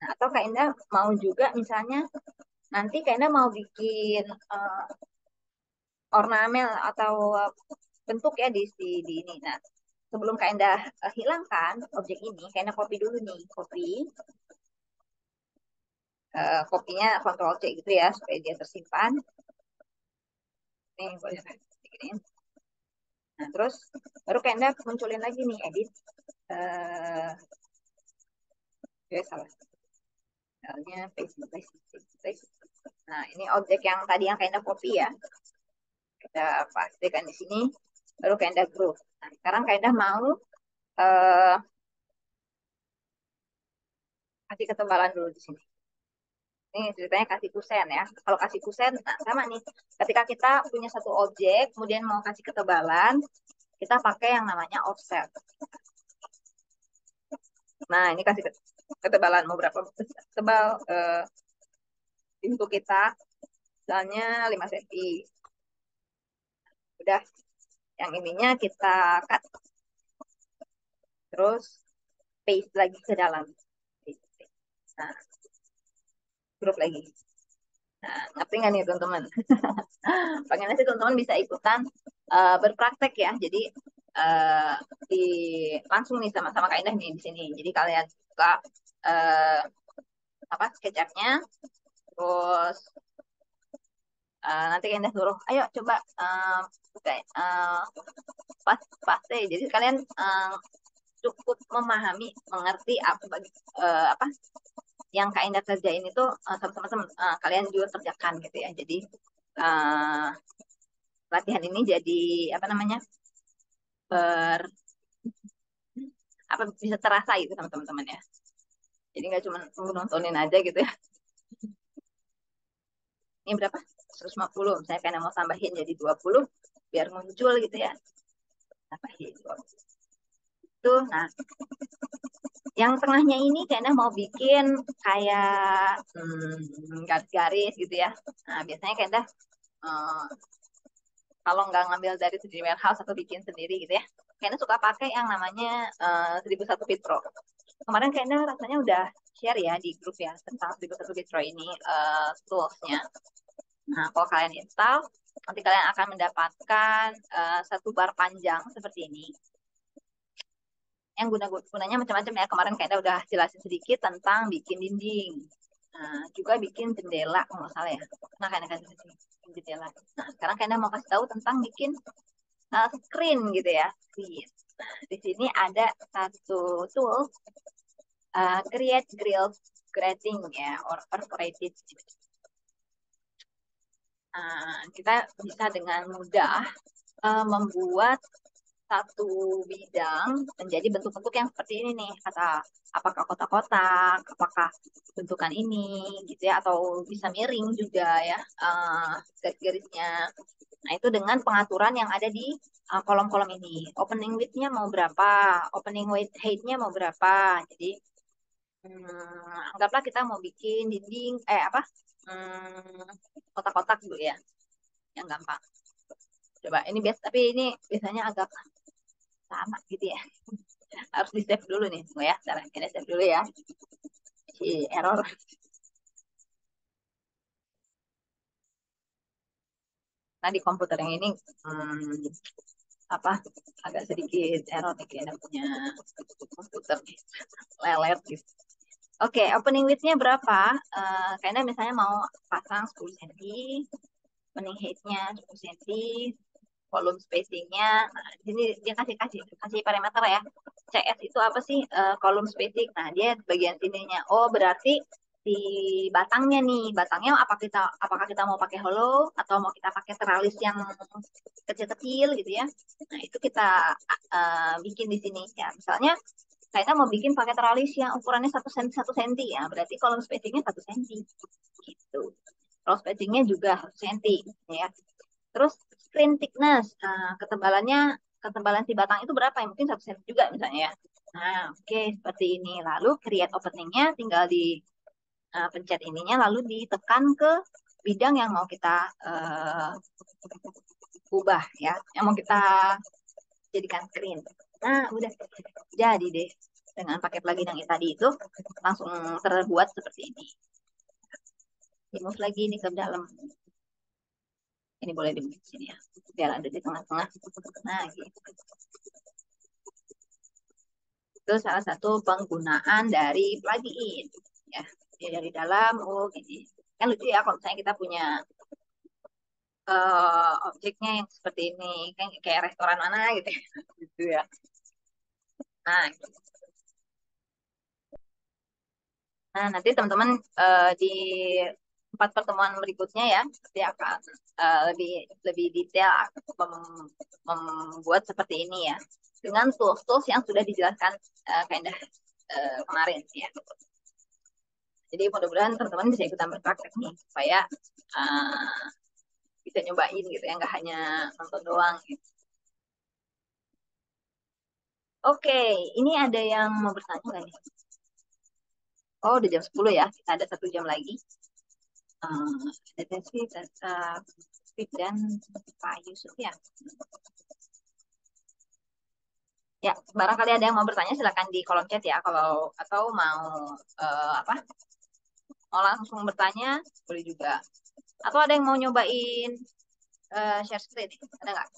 B: Nah, atau Kak Indah mau juga misalnya nanti Kak Indah mau bikin ornamen atau bentuk ya di ini. Nah, sebelum Kak Indah hilangkan objek ini, Kak Indah copy dulu nih, kopinya kontrol C gitu ya supaya dia tersimpan. Nih boleh bikin. Nah, terus baru Kak Indah munculin lagi nih edit. Salah. Misalnya paste. Nah, ini objek yang tadi yang Kak copy ya. Kita pastikan di sini. Baru Kak group. Nah, sekarang Kak mau kasih ketebalan dulu di sini. Ini ceritanya kasih kusen ya. Kalau kasih kusen, nah sama nih. Ketika kita punya satu objek, kemudian mau kasih ketebalan, kita pakai yang namanya offset. Nah, ini kasih ketebalan mau berapa tebal pintu kita, misalnya 5 cm. Udah, yang ininya kita cut. Terus paste lagi ke dalam. Nah, grup lagi. Nah, ngerti nggak nih teman-teman? Pengennya sih teman-teman bisa ikutan berpraktek ya. Jadi uh, di langsung nih sama-sama Kak Indah nih di sini. Jadi kalian buka uh, apa SketchUp-nya, terus nanti Kak Indah suruh, ayo coba kayak pas paste. Jadi kalian cukup memahami, mengerti apa yang Kak Indah kerjain itu sama-sama kalian juga kerjakan gitu ya. Jadi uh, latihan ini jadi apa namanya ber apa bisa terasa itu sama teman-teman ya. Jadi nggak cuma nontonin aja gitu ya. Ini berapa? 150. Saya karena mau tambahin jadi 20 biar muncul gitu ya. Tambahin 20. Tuh, nah yang tengahnya ini kayaknya mau bikin kayak garis-garis gitu ya. Nah, biasanya kayaknya kalau nggak ngambil dari 3D Warehouse atau bikin sendiri gitu ya, kayaknya suka pakai yang namanya 1001 Pitro. Kemarin kayaknya rasanya udah share ya di grup ya tentang 1001 Pitro ini toolsnya. Nah, kalau kalian install, nanti kalian akan mendapatkan satu bar panjang seperti ini. Yang gunanya macam-macam ya. Kemarin kayaknya udah jelasin sedikit tentang bikin dinding. Nah, juga bikin jendela, kalau nggak salah ya. Nah, kayaknya kan bikin jendela. Nah, sekarang kayaknya mau kasih tahu tentang bikin screen gitu ya. Screen. Nah, di sini ada satu tool, create grill grating ya, or perforated. Kita bisa dengan mudah membuat satu bidang menjadi bentuk-bentuk yang seperti ini nih, kata apakah kotak-kotak, apakah bentukan ini gitu ya, atau bisa miring juga ya garis-garisnya. Nah, itu dengan pengaturan yang ada di kolom-kolom ini. Opening width-nya mau berapa, opening height-nya mau berapa. Jadi anggaplah kita mau bikin dinding apa kotak-kotak dulu ya, yang gampang. Coba ini tapi ini biasanya agak sama gitu ya. Harus di save dulu nih semua ya. Sekarang kita save dulu ya. Si error. Nah di komputer yang ini apa agak sedikit error nih kayaknya punya komputer lelet gitu. Oke, opening width-nya berapa? Kayaknya misalnya mau pasang 10 cm, opening height-nya 10 cm, volume spacing-nya. Nah, di sini dia kasih parameter ya. CS itu apa sih? Column spacing. Nah, dia bagian sininya. Oh, berarti di batangnya nih, batangnya apakah kita mau pakai hollow atau mau kita pakai teralis yang kecil-kecil gitu ya. Nah, itu kita bikin di sini ya. Misalnya kita mau bikin pakai teralis yang ukurannya 1 cm ya, berarti column spacing-nya 1 cm gitu. Row spacing-nya juga 1 cm ya. Terus screen thickness, ketebalan si batang itu berapa ya? Mungkin 1 cm juga misalnya ya. Nah, oke, seperti ini. Lalu create opening-nya tinggal di pencet ininya, lalu ditekan ke bidang yang mau kita ubah ya, yang mau kita jadikan screen. Nah, udah jadi deh. Dengan pakai plugin yang tadi itu langsung terbuat seperti ini. Di move lagi nih ke dalam. Ini boleh di sini ya, biar ada di tengah-tengah. Nah, gitu. Itu salah satu penggunaan dari plugin. Ya, dari dalam, oh gini. Kan lucu ya kalau misalnya kita punya objeknya yang seperti ini. Kan kayak restoran mana gitu ya. Gitu ya. Nah, gitu. Nah, nanti teman-teman di 4 pertemuan berikutnya ya, nanti akan lebih lebih detail membuat seperti ini ya, dengan tools-tools yang sudah dijelaskan kemarin ya. Jadi mudah-mudahan teman-teman bisa ikutan berpraktek nih supaya uh, bisa nyobain gitu ya, nggak hanya nonton doang gitu. Oke, ini ada yang mau bertanya nggak nih? Oh, udah jam 10 ya, kita ada 1 jam lagi. Ada Desi, Fit, dan Pak Yusuf ya. Ya, barangkali ada yang mau bertanya silakan di kolom chat ya. Kalau atau mau apa? Mau langsung bertanya boleh juga. Atau ada yang mau nyobain share screen? Ada nggak?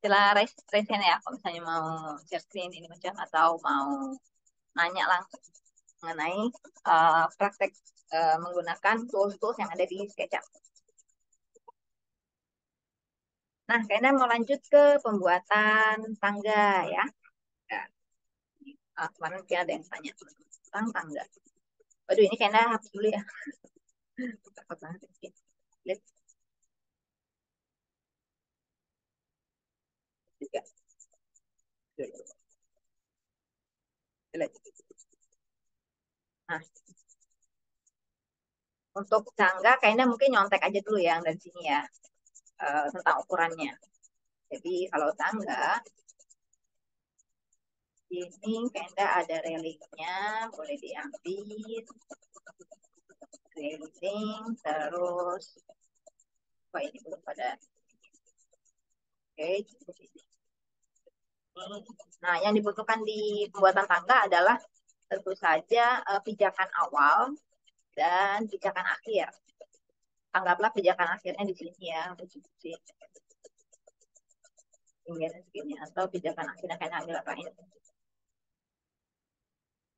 B: Sila raise hand ya. Kalau misalnya mau share screen ini macam atau mau nanya langsung mengenai praktek menggunakan tools-tools yang ada di SketchUp. Nah, kayaknya mau lanjut ke pembuatan tangga ya. Ya. Kemarin mungkin ada yang tanya tentang tangga. Waduh, ini kayaknya hapus dulu ya. Takut banget. Lihat juga. Lihat. Nah, untuk tangga kayaknya mungkin nyontek aja dulu ya dari sini ya. Tentang ukurannya. Jadi kalau tangga, ini kayaknya ada railingnya, boleh diambil. Railing, terus, wah ini belum pada. Oke, nah, yang dibutuhkan di pembuatan tangga adalah tentu saja pijakan awal dan pijakan akhir. Anggaplah pijakan akhirnya di sini ya, segini atau pijakan akhirnya kayak ambil apa ini?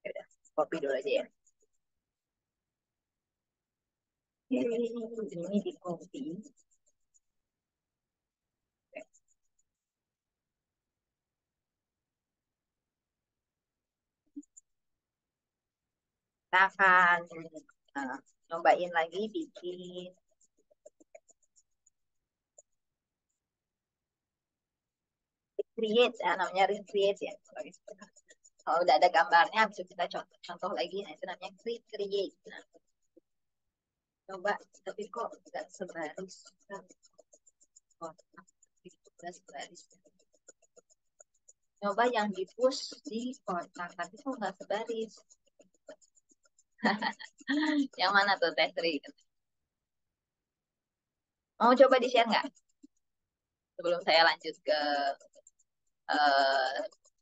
B: Ya udah, copy dulu aja ya. Ini di copy. Kita akan nyobain lagi bikin create ya, namanya recreate ya. Kalau udah ada gambarnya bisa kita contoh lagi. Nah, itu namanya create. Nah, coba tapi kok nggak sebaris. Oh, nggak sebaris. Coba yang di push di kotak tapi kok nggak sebaris. Yang mana tuh Testri? Mau coba di share nggak sebelum saya lanjut ke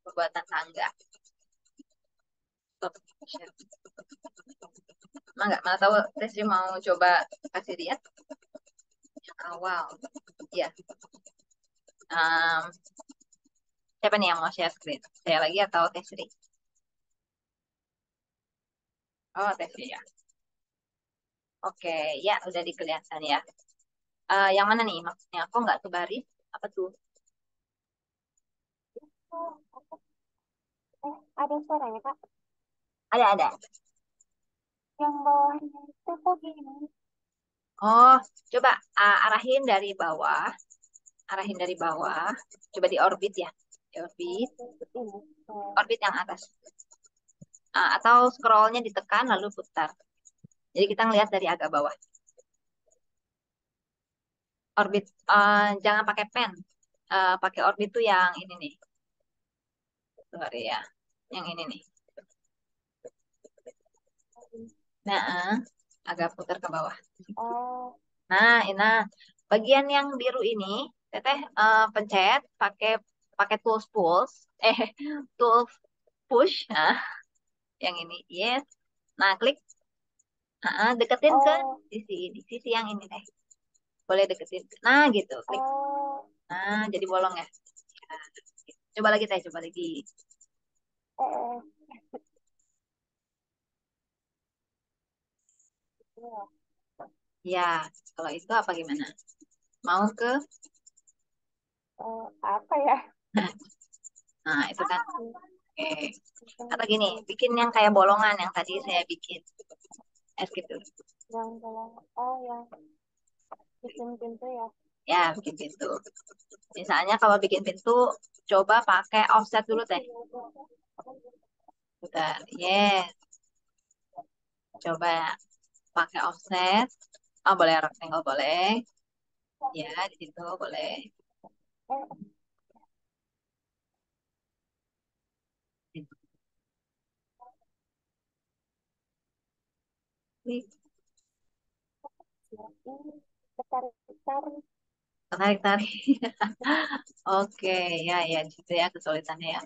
B: pembuatan tangga? Stop share. Mana tahu Testri mau coba kasih lihat yang awal. Ya. Um, Siapa nih yang mau share screen? Saya lagi atau Testri? Oh, Testri ya. Oke, ya udah dikelihatan ya. Yang mana nih maksudnya? Kok nggak kebaris? Apa tuh?
C: Ada suaranya, Kak.
B: Ada.
C: Yang bawahnya itu kok gini?
B: Oh, coba arahin dari bawah. Arahin dari bawah. Coba di orbit ya. Di orbit.
C: Ini.
B: Orbit yang atas. Atau scrollnya ditekan lalu putar. Jadi kita ngelihat dari agak bawah. Orbit. Jangan pakai pen. Pakai orbit tuh yang ini nih. Sorry ya. Yang ini nih. Nah, agak putar ke bawah.
C: Oh,
B: Nah, bagian yang biru ini, teteh pencet pakai pakai tools pulse, tools push, nah, yang ini, yes. Nah, klik, deketin ke
C: oh,
B: sisi yang ini teh. Boleh deketin. Nah, gitu, klik.
C: oh,
B: Nah, jadi bolong ya. Nah, coba lagi teh, coba lagi.
C: eh, iya.
B: Ya, kalau itu apa gimana? Mau ke?
C: Apa ya?
B: Nah, itu kan. Oke.
C: Bikin,
B: Atau gini, bikin yang kayak bolongan yang tadi saya bikin. Skip dulu.
C: yang dalam, oh, yang bikin pintu ya.
B: Ya, bikin pintu. Misalnya kalau bikin pintu, coba pakai offset dulu teh. Udah, yes. Coba pakai offset. Oh, boleh rectangle boleh. Ya, di situ boleh.
C: Eh,
B: Klik.
C: ya, ini ketarik-tarik.
B: Tarik-tarik. Oke, ya, ya, gitu ya kesulitannya ya.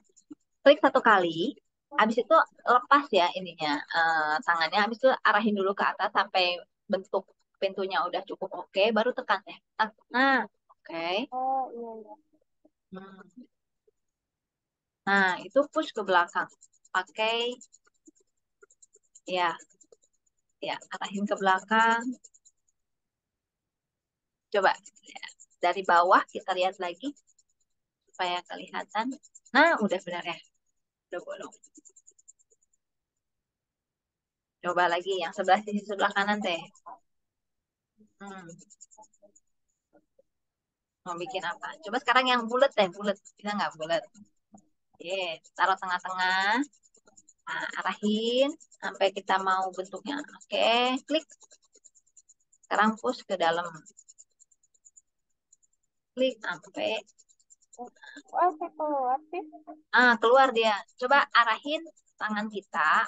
B: Klik satu kali. Habis itu lepas ya ininya, tangannya. Habis itu arahin dulu ke atas sampai bentuk pintunya udah cukup oke, baru tekan ya. Nah, oke.
C: Oh, iya, iya.
B: Hmm. Nah, itu push ke belakang. Pakai, ya, ya, arahin ke belakang. Coba ya, dari bawah kita lihat lagi supaya kelihatan. Nah, udah benar ya. Udah bolong. Coba lagi yang sebelah sisi sebelah kanan teh. Hmm, mau bikin apa? Coba sekarang yang bulat deh, bulat. Bisa nggak bulat? Yes, taruh tengah-tengah. Nah, arahin sampai kita mau bentuknya. Oke, klik. Sekarang push ke dalam. Klik sampai
C: Oh, saya keluar sih.
B: keluar dia. Coba arahin tangan kita.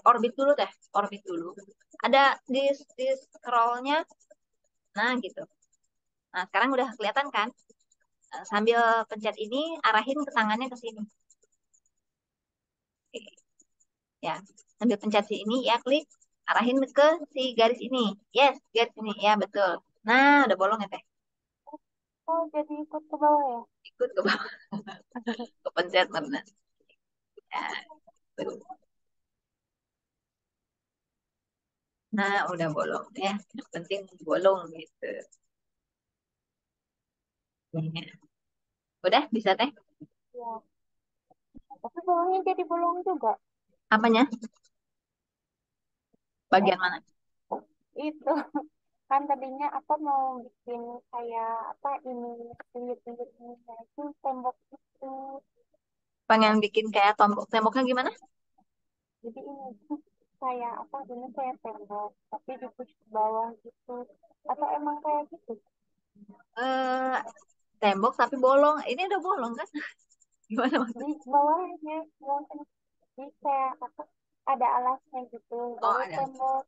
B: Orbit dulu deh, orbit dulu. Ada di scrollnya. Nah, gitu. Nah, sekarang udah kelihatan kan? Sambil pencet ini, arahin ke tangannya ke sini. Oke. Ya, sambil pencet ini, ya klik. Arahin ke si garis ini. Yes, garis ini. Ya, betul. Nah, udah bolong ya, Teh.
C: Oh, jadi ikut ke bawah ya?
B: Ikut ke bawah, ke pencet benar. Ya, betul. Nah, udah bolong ya. Yang penting bolong gitu. Ya. Udah, bisa, Teh?
C: Ya. Tapi bawahnya jadi bolong juga.
B: Apanya?
C: Eh,
B: Bagian mana?
C: itu. Kan tadinya apa mau bikin kayak apa ini pinggir-pinggir ini kayak itu tembok itu.
B: Pengen bikin kayak tombok temboknya gimana?
C: Jadi ini tuh kayak apa ini kayak tembok tapi di push ke bawah gitu. Atau emang kayak gitu?
B: Eh, tembok tapi bolong. Ini udah bolong kan? Gimana
C: Di
B: maksudnya?
C: bawahnya bawahnya. Jadi kayak apa ada alasnya gitu
B: Oh,
C: baru tembok.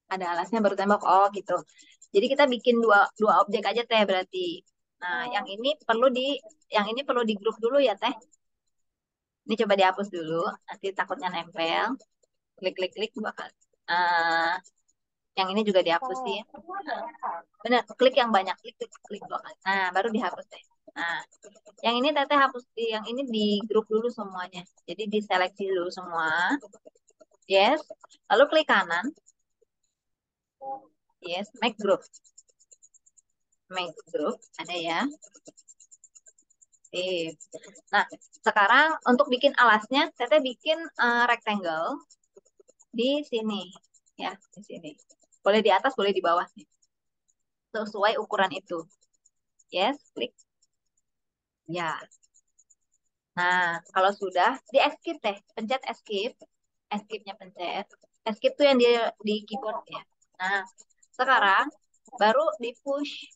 B: ada alasnya baru tembok. Oh, gitu. Jadi kita bikin dua dua objek aja Teh berarti. Nah,
C: Oh,
B: yang ini perlu di grup dulu ya Teh. Ini coba dihapus dulu, nanti takutnya nempel. Klik klik klik dua kali. Eh, yang ini juga dihapusin.
C: salah.
B: Nah, bener, klik yang banyak, klik klik klik dua kali. Nah, baru dihapus Teh. Nah, yang ini Teteh hapus yang ini di grup dulu semuanya. Jadi diseleksi dulu semua. Yes. Lalu klik kanan. Yes, make group. Make group ada ya. Sip. Nah, sekarang untuk bikin alasnya, Teteh bikin rectangle di sini. Ya, di sini. Boleh di atas, boleh di bawah. Sesuai ukuran itu. Yes, klik. Ya. Nah, kalau sudah, di escape Teh. Pencet escape. Escape-nya pencet. Escape tuh yang di keyboard ya. Nah, sekarang baru di push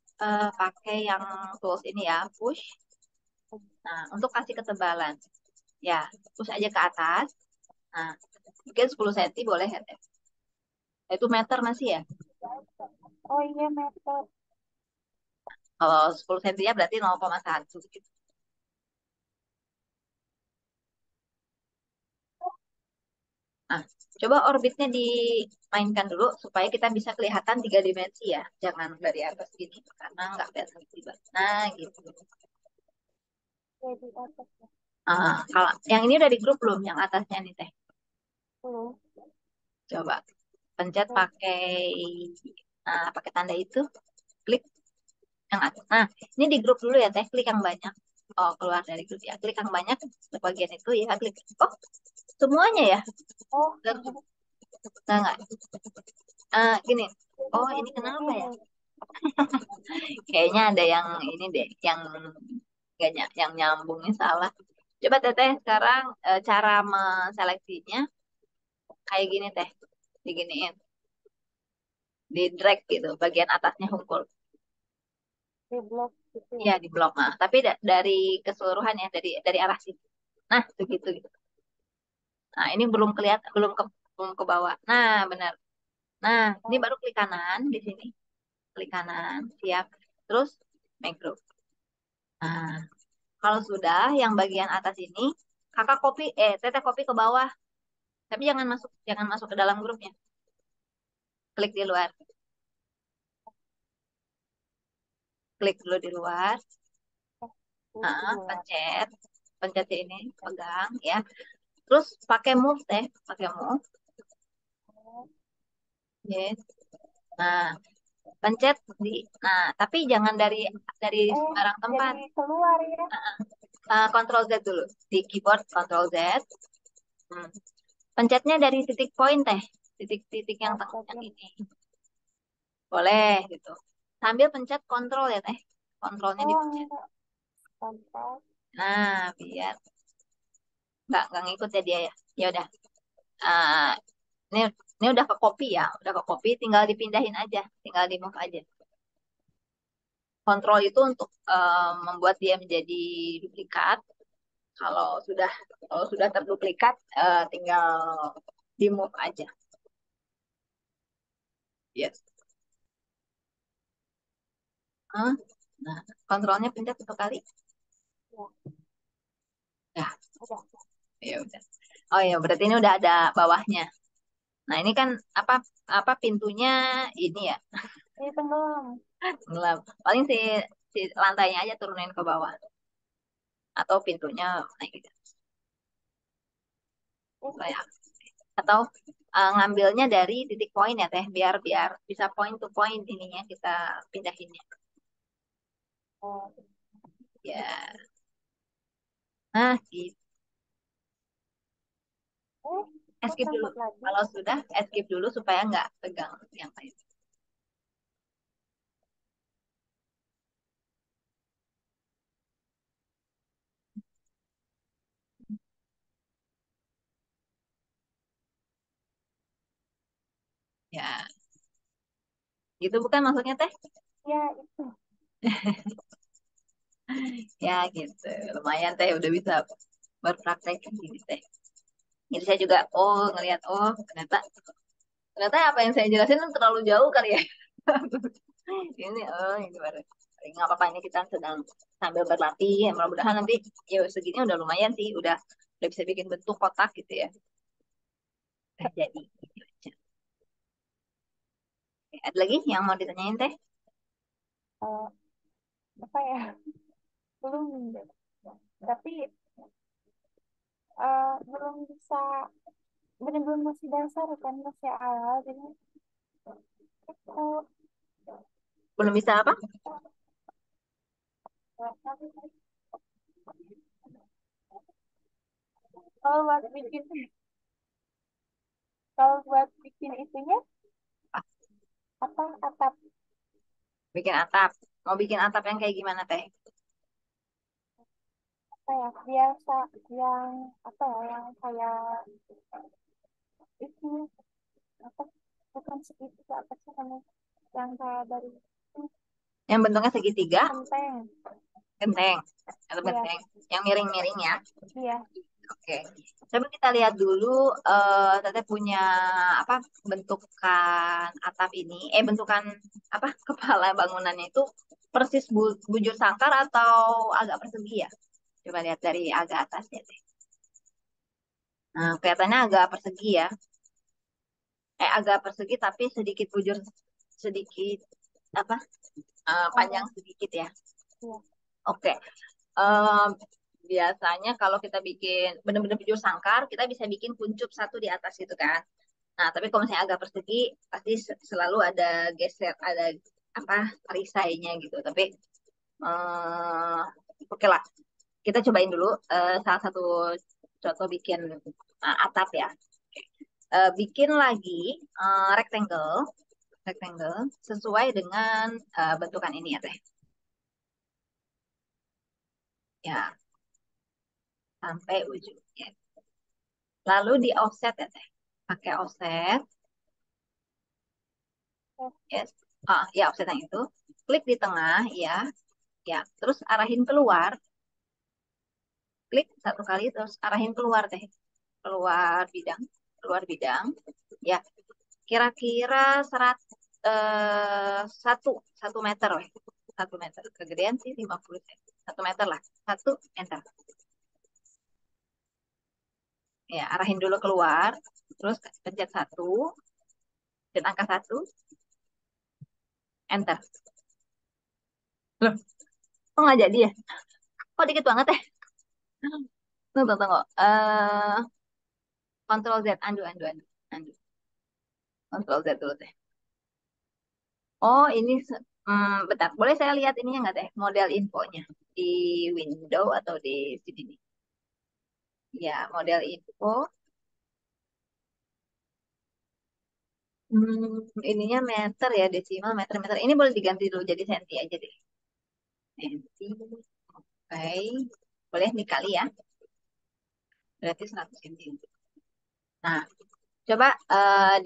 B: pakai yang tools ini ya. Push. Nah, untuk kasih ketebalan. Ya, push aja ke atas. Nah, mungkin 10 cm boleh ya, Teh? Itu meter masih ya?
C: Oh iya meter.
B: Kalau 10 cm ya berarti 0,1 gitu. Nah, coba orbitnya dimainkan dulu supaya kita bisa kelihatan tiga dimensi ya. Jangan dari atas gini, karena nggak kelihatan tiba. Nah, gitu.
C: Jadi atas ya.
B: Kalau yang ini udah di grup belum? Yang atasnya nih, Teh.
C: Belum.
B: Coba pencet
C: Oke.
B: pakai tanda itu, klik yang atas. Nah, ini di grup dulu ya, Teh. Klik yang banyak. Oh, keluar dari grup ya. Klik yang banyak, bagian itu ya, klik. Oh, semuanya ya?
C: Oh,
B: Enggak. Gini.
C: jadi
B: Oh, ini
C: bagian
B: kenapa ya?
C: ini.
B: Kayaknya ada yang ini deh, yang nggak yang nyambungnya salah. Coba Teteh sekarang cara menseleksinya kayak gini Teh. diginiin, di drag gitu, bagian atasnya hunkul.
C: Di blok gitu ya.
B: Iya di blok, nah tapi dari keseluruhan ya, dari arah sini. Nah begitu gitu. Nah ini belum kelihatan, belum ke bawah. Nah benar. Nah ini
C: Oh,
B: baru klik kanan di sini, klik kanan, siap. Terus macro. Nah kalau sudah yang bagian atas ini, kakak copy, teteh copy ke bawah. Tapi jangan masuk ke dalam grupnya. Klik di luar, klik dulu di luar.
C: di luar.
B: Pencet, pencet ini, pegang ya. Terus pakai move teh, pakai move.
C: Oh,
B: Yes. Nah, pencet di, nah tapi jangan dari sembarang
C: jadi
B: tempat.
C: keluar ya.
B: Control Z dulu di keyboard, Control Z. Hmm. Pencetnya dari titik poin teh, titik-titik yang
C: Oh,
B: tengah yang
C: jadi
B: ini. Boleh gitu. Sambil pencet Control ya teh, kontrolnya
C: oh
B: dipencet.
C: enggak contoh.
B: Nah, biar nggak ngikut ya dia ya. Ya udah. Ah, ini ini udah ke copy ya, udah ke copy, tinggal dipindahin aja, tinggal di move aja. Kontrol itu untuk membuat dia menjadi duplikat. Kalau sudah kalau sudah terduplikat, tinggal di move aja. Yes. Hah? Nah, kontrolnya pencet satu kali.
C: Ya,
B: Ya,
C: udah.
B: ya udah. Oh ya, berarti ini udah ada bawahnya. Nah, ini kan apa apa pintunya ini ya,
C: Ini tenggelam.
B: gelap. Paling si lantainya aja turunin ke bawah atau pintunya naik gitu.
C: Itu.
B: Atau ngambilnya dari titik poin ya teh, biar biar bisa point to point ininya kita pindahinnya
C: Oh,
B: ya. Nah gitu.
C: kok
B: Escape dulu,
C: sambut lagi?
B: kalau sudah escape dulu supaya nggak tegang yang lain. Ya gitu bukan maksudnya teh.
C: Ya, itu.
B: Ya gitu, lumayan teh udah bisa berpraktek gini teh. Jadi saya juga ngelihat, ternyata ternyata apa yang saya jelasin terlalu jauh kali ya. Ini baru nggak apa-apa, ini kita sedang sambil berlatih ya, mudah-mudahan nanti ya segini udah lumayan sih, udah bisa bikin bentuk kotak gitu ya. Jadi gitu aja. Oke, ada lagi yang mau ditanyain teh?
C: Eh, apa ya? Belum. Tapi belum bisa. Benar-benar masih dasar kan, masih awal. Jadi itu.
B: Belum bisa apa?
C: Kalau buat bikin, kalau buat bikin itunya,
B: Ah,
C: apa atap
B: bikin atap. Mau bikin atap yang kayak gimana teh?
C: apa ya biasa yang apa ya yang kayak itu apa bukan segitu apa sih namanya yang kayak dari
B: Yang bentuknya segitiga,
C: genteng.
B: genteng, atau
C: Iya,
B: genteng, yang miring-miring ya.
C: iya.
B: Oke. Coba kita lihat dulu, Teteh punya apa bentukan atap ini, bentukan apa kepala bangunannya itu persis bujur sangkar atau agak persegi ya? Coba lihat dari agak atas ya, Teh. Nah, kelihatannya agak persegi ya. Agak persegi tapi sedikit bujur, sedikit apa? Panjang
C: Panjang.
B: sedikit ya.
C: Iya.
B: Oke. Eh, biasanya kalau kita bikin benar-benar bujur sangkar, kita bisa bikin kuncup satu di atas gitu kan. Nah, tapi kalau misalnya agak persegi, pasti selalu ada geser, ada apa perisainya gitu. Tapi eh, oke lah, kita cobain dulu salah satu contoh bikin atap ya. Bikin lagi rectangle, rectangle sesuai dengan bentukan ini ya teh. Ya, sampai ujungnya. Lalu di offset ya teh. Pakai offset. Yes. Ya offset yang itu. Klik di tengah, ya. Ya, terus arahin keluar. Klik satu kali, terus arahin keluar teh. Keluar bidang. Keluar bidang. Ya, kira-kira satu, 1 meter, weh. 1 meter. Kegedean sih 50 cm. 1 meter lah. Satu, enter. Ya, arahin dulu keluar. Terus pencet satu. Dan angka satu, enter. Loh, kok nggak jadi ya? Kok dikit banget ya? Tunggu, tunggu. Control Z, undo, undo, undo. Undo. Control Z dulu teh. Oh, ini, bentar. Boleh saya lihat ininya nggak teh? Model infonya. Di window atau di sini nih? Ya, model info. Ininya meter ya, desimal, meter, meter. Ini boleh diganti dulu jadi senti aja deh. Senti. Oke. Boleh dikali ya. Berarti 100 senti. Nah, coba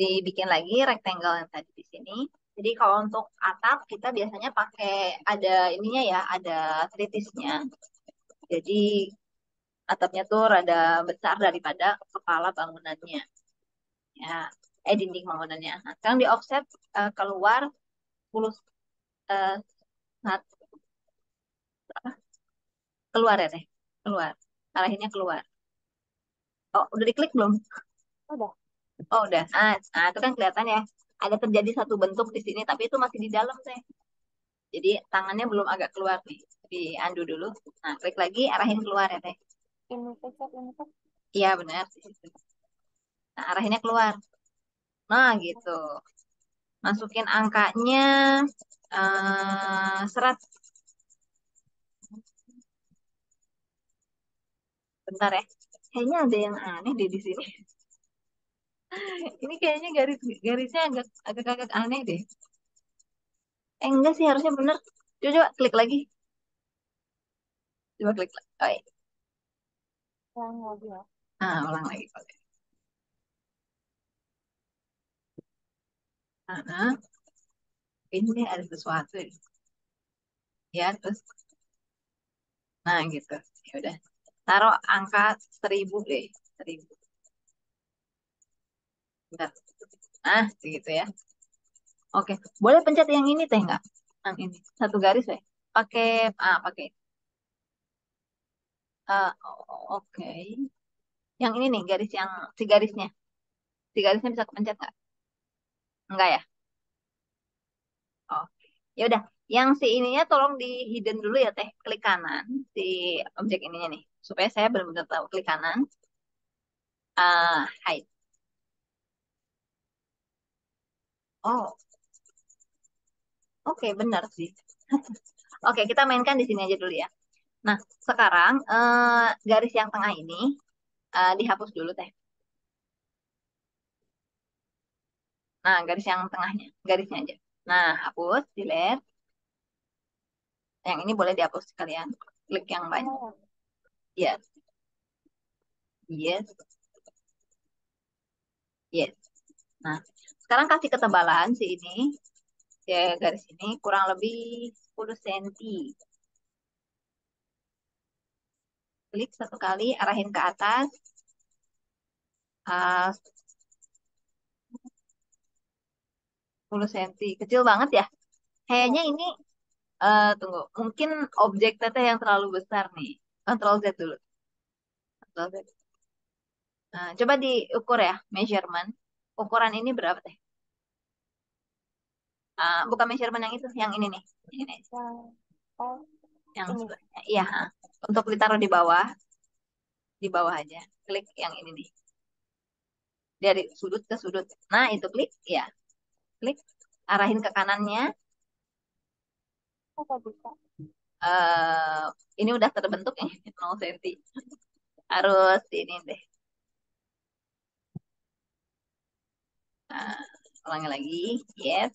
B: dibikin lagi rectangle yang tadi di sini. Jadi kalau untuk atap kita biasanya pakai ada ininya ya, ada tritisnya. Jadi atapnya tuh rada besar daripada kepala bangunannya. Ya, dinding bangunannya. Nah, sekarang di offset keluar 10 eh, sat- keluar ya teh. Keluar. Arahinnya keluar. Oh, udah diklik belum?
C: Udah.
B: Oh, udah. Itu kan kelihatan ya. Ada terjadi satu bentuk di sini, tapi itu masih di dalam teh. Jadi tangannya belum agak keluar nih. Di undo dulu. Nah, klik lagi, arahin keluar ya teh.
C: Ini pencet ini kan.
B: Iya, benar. Nah, arahinnya keluar. Nah, gitu. Masukin angkanya serat. Bentar ya. Kayaknya ada yang aneh deh di sini. Ini kayaknya garisnya agak aneh deh. Enggak sih, harusnya bener. Coba, coba klik lagi. Coba klik lagi. Oh, iya.
C: Yang lagi ya.
B: Ulang lagi. Oke. Ah, ini ada sesuatu ya. Ya, terus. Nah, gitu. Ya udah. Taruh angka 1000 deh. 1000. Bentar. Segitu ya. Oke. Boleh pencet yang ini teh nggak? Yang ini. Satu garis deh. Pakai. Oke. Yang ini nih, si garisnya. Si garisnya bisa kepencet nggak? Enggak ya? Oh. Ya udah. Yang si ininya tolong di hidden dulu ya teh. Klik kanan si objek ininya nih. Supaya saya benar-benar tahu. Klik kanan. Hide. Oh, oke, benar sih. Oke, kita mainkan di sini aja dulu ya. Nah, sekarang garis yang tengah ini dihapus dulu teh. Nah, garis yang tengahnya, garisnya aja. Nah, hapus, delete. Yang ini boleh dihapus sekalian. Klik yang banyak.
C: Oh,
B: Yes, yes, yes. Nah, sekarang kasih ketebalan si ini, ya garis ini kurang lebih 10 cm. Klik satu kali, arahin ke atas. Uh, 10 cm. Kecil banget ya.
C: iya.
B: Kayaknya ini, tunggu, mungkin objek teteh yang terlalu besar nih. Control Z dulu. Control Z. Nah, coba diukur ya, measurement. Ukuran ini berapa teh? Bukan measurement yang itu, yang ini nih. Ini,
C: Yang oh
B: yang
C: ini.
B: sebelahnya. Iya, untuk ditaruh di bawah aja. Klik yang ini nih. Dari sudut ke sudut. Nah, itu klik, ya. Klik, arahin ke kanannya.
C: Apa bisa?
B: eh ini udah terbentuk ya, 0 cm. Harus ini deh. Nah, ulangi lagi. Yes.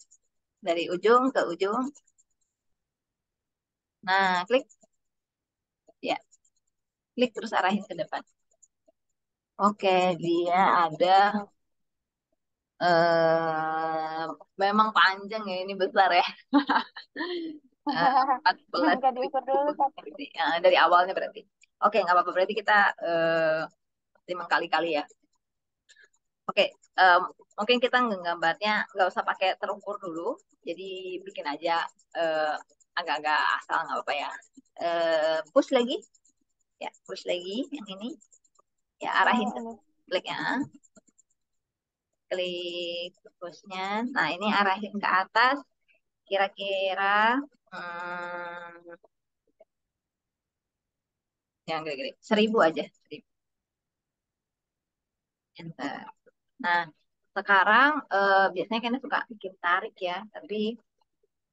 B: Dari ujung ke ujung. Nah, klik. Ya, klik terus arahin ke depan. Oke, dia ada
C: Oh,
B: eh memang panjang ya, ini besar ya. 14
C: Nggak diukur dulu tapi.
B: berarti. Dari awalnya berarti. Oke, nggak apa-apa. Berarti kita lima kali-kali ya. Oke, mungkin kita nggambarnya nggak usah pakai terukur dulu. Jadi bikin aja eh, agak-agak asal nggak apa-apa ya. Push lagi, ya push lagi yang ini. Ya arahin
C: Oh,
B: ke
C: ini.
B: kliknya, klik pushnya. Nah ini arahin ke atas. Kira-kira hmm, yang gede-gede 1000 aja. 1000. Enter. Nah sekarang biasanya kan suka bikin tarik ya, tapi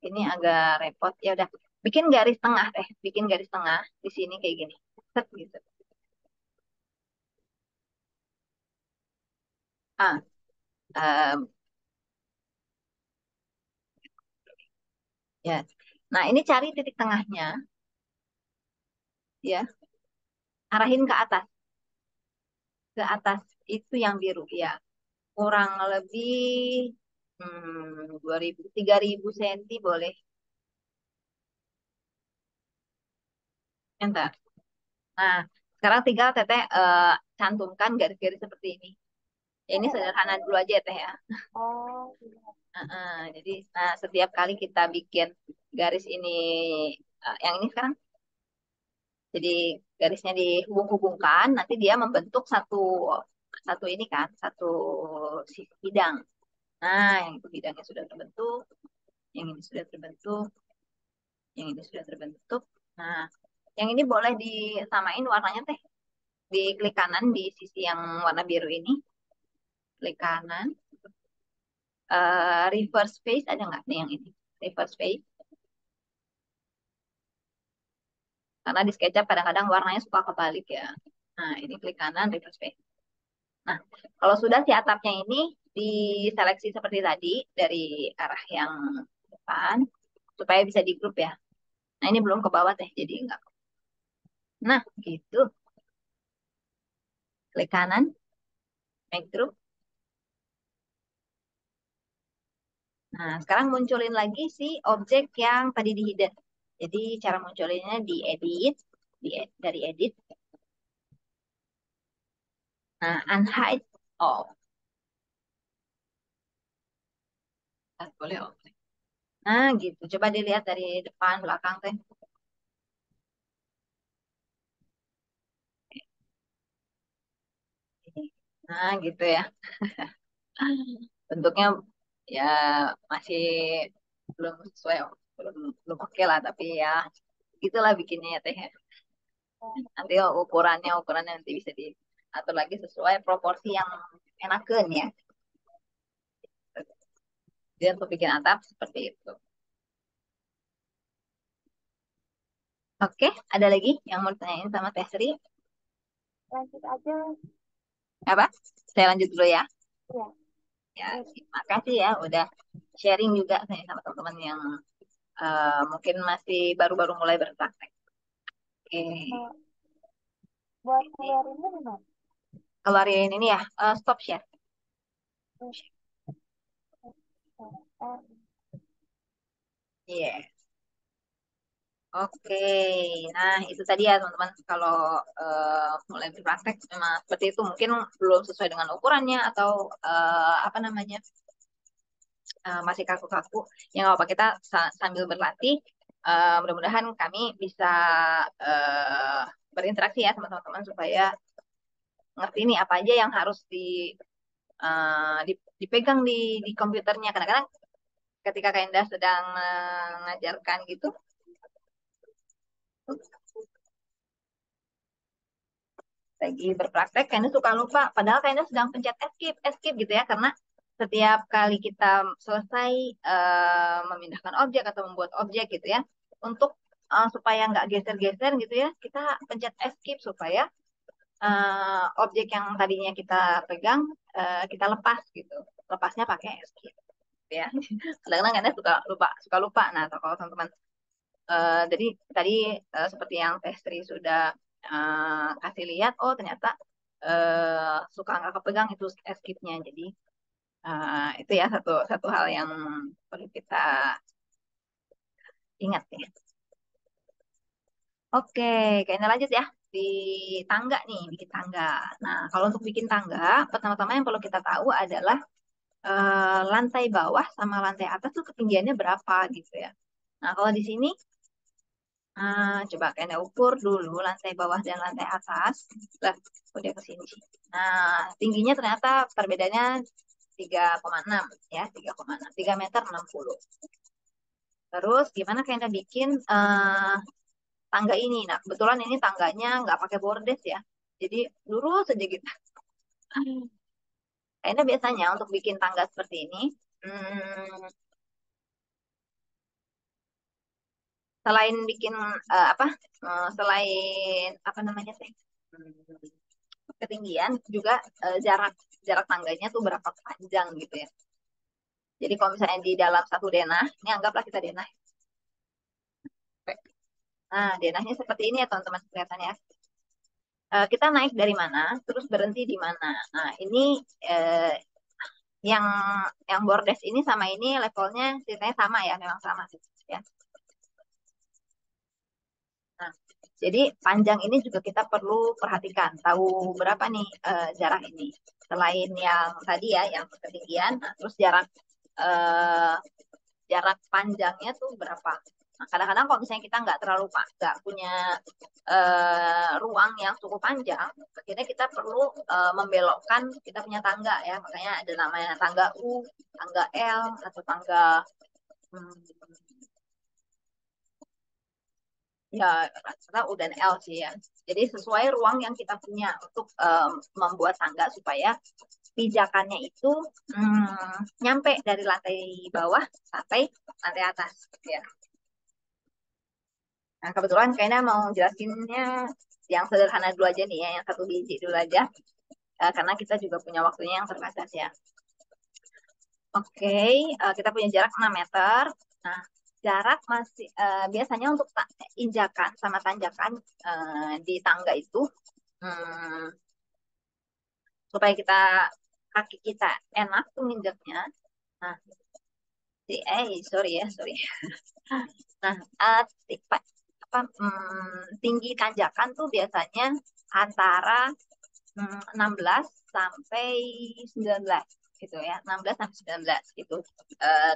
B: ini agak repot. Ya udah, bikin garis tengah deh, bikin garis tengah di sini kayak gini. Set gitu. Ah, em, ya. Nah, ini cari titik tengahnya, ya. Arahin ke atas itu yang biru, ya. Kurang lebih 2000, 3000 senti boleh. Enter. Nah, sekarang tinggal Teteh cantumkan garis-garis seperti ini. Ya, ini sederhana dulu aja ya, Teh ya.
C: Oh, iya.
B: Jadi, nah, setiap kali kita bikin garis ini, yang ini sekarang, jadi garisnya dihubung-hubungkan, nanti dia membentuk satu satu ini kan, satu bidang. Nah, yang itu bidangnya sudah terbentuk, yang ini sudah terbentuk, yang ini sudah terbentuk. Nah, yang ini boleh disamain warnanya teh. Di klik kanan di sisi yang warna biru ini, klik kanan. Reverse face ada nggak nih yang ini? Reverse face. Karena di SketchUp kadang-kadang warnanya suka kebalik ya. Nah, ini klik kanan, reverse face. Nah, kalau sudah si atapnya ini diseleksi seperti tadi dari arah yang depan supaya bisa di grup ya. Nah, ini belum ke bawah teh, jadi enggak. Nah, gitu. Klik kanan, make group. Nah, sekarang munculin lagi si objek yang tadi di hidden. Jadi cara munculinnya di edit, dari edit. Nah, unhide. Oh, boleh. Oh. Nah, gitu. Coba dilihat dari depan, belakang teh. Nah, gitu ya. Bentuknya ya masih belum sesuai, belum belum oke lah, tapi ya gitulah bikinnya ya teh ya. Nanti ukurannya nanti bisa diatur lagi sesuai proporsi yang enakan ya. Dia untuk bikin atap seperti itu. Oke, ada lagi yang mau ditanyain sama Teh Sri?
C: Lanjut aja.
B: Apa? Saya lanjut dulu ya.
C: Ya.
B: Ya,
C: Terus,
B: terima kasih ya udah sharing juga saya sama teman-teman yang mungkin masih baru-baru mulai berpraktek. Oke.
C: eh, buat keluarinnya gimana?
B: Keluarin ini ya, stop share.
C: Terus, eh,
B: Iya. Oke, nah itu tadi ya teman-teman. Kalau mulai berpraktek memang seperti itu, mungkin belum sesuai dengan ukurannya atau apa namanya, masih kaku-kaku. Ya nggak apa, kita sambil berlatih. Mudah-mudahan kami bisa berinteraksi ya sama teman-teman supaya ngerti nih apa aja yang harus dipegang di komputernya. Kadang-kadang ketika Kak Indah sedang mengajarkan gitu, lagi berpraktek kayaknya suka lupa padahal kayaknya sedang pencet escape escape gitu ya, karena setiap kali kita selesai memindahkan objek atau membuat objek gitu ya, untuk supaya nggak geser-geser gitu ya, kita pencet escape supaya objek yang tadinya kita pegang kita lepas gitu, lepasnya pakai escape gitu ya. Kadang-kadang kayaknya suka lupa. Nah kalau teman-teman jadi tadi seperti yang Teh Sri sudah kasih lihat, oh ternyata suka nggak kepegang itu escape-nya. Jadi Itu ya satu satu hal yang perlu kita ingat ya. Oke, kayaknya lanjut ya di tangga nih, bikin tangga. Nah, kalau untuk bikin tangga, pertama-tama yang perlu kita tahu adalah lantai bawah sama lantai atas tuh ketinggiannya berapa gitu ya. Nah, kalau di sini coba kalian ukur dulu lantai bawah dan lantai atas. Lah, udah ke sini sih. Nah, tingginya ternyata perbedaannya 3,6 ya, 3,6, 3,60 meter. Terus gimana kalian bikin tangga ini? Nah, kebetulan ini tangganya nggak pakai bordes ya. Jadi lurus saja gitu. Kayaknya biasanya untuk bikin tangga seperti ini, hmm, selain bikin apa, selain apa namanya teh, ketinggian juga jarak jarak tangganya tuh berapa panjang gitu ya. Jadi kalau misalnya di dalam satu denah, ini anggaplah kita denah. Nah, denahnya seperti ini ya teman-teman kelihatannya. Kita naik dari mana, terus berhenti di mana. Nah, ini eh, yang bordes ini sama ini levelnya ceritanya sama ya, memang sama sih ya. Nah, jadi panjang ini juga kita perlu perhatikan, tahu berapa nih jarak ini. Selain yang tadi ya, yang ketinggian, nah, terus eh, jarak panjangnya tuh berapa. Nah, kadang-kadang kalau misalnya kita nggak punya ruang yang cukup panjang, akhirnya kita perlu membelokkan kita punya tangga ya. Makanya ada namanya tangga U, tangga L, atau tangga hmm, ya rata-rata U dan L sih ya. Jadi sesuai ruang yang kita punya untuk membuat tangga supaya pijakannya itu nyampe dari lantai bawah sampai lantai atas ya. Nah, kebetulan kayaknya mau jelasinnya yang sederhana dulu aja nih ya, yang satu biji dulu aja, karena kita juga punya waktunya yang terbatas ya. Oke, kita punya jarak 6 meter. Nah, jarak masih biasanya untuk injakan sama tanjakan di tangga itu, hmm, supaya kaki kita enak tuh nginjaknya. Nah, sorry ya, sorry. Nah, tinggi tanjakan tuh biasanya antara 16 sampai 19 gitu ya. 16 sampai 19 itu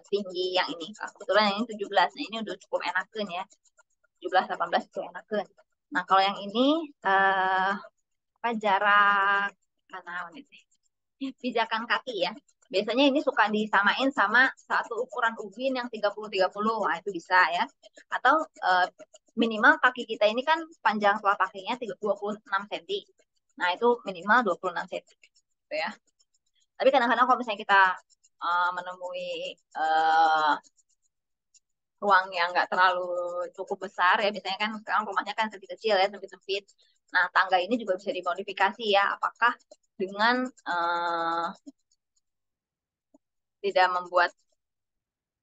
B: tinggi yang ini. Kebetulan yang ini 17. Nah, ini udah cukup enakan ya. 17 18 itu enakan. Nah, kalau yang ini apa jarak karena ini pijakan kaki ya. Biasanya ini suka disamain sama satu ukuran ubin yang 30-30. Nah, itu bisa ya. Atau minimal kaki kita ini kan panjang telapak kakinya 26 cm. Nah, itu minimal 26 cm gitu ya. Tapi kadang-kadang kalau misalnya kita menemui ruang yang nggak terlalu cukup besar ya, biasanya kan sekarang rumahnya kan kecil-kecil ya, sempit-sempit. Nah, tangga ini juga bisa dimodifikasi ya, apakah dengan tidak membuat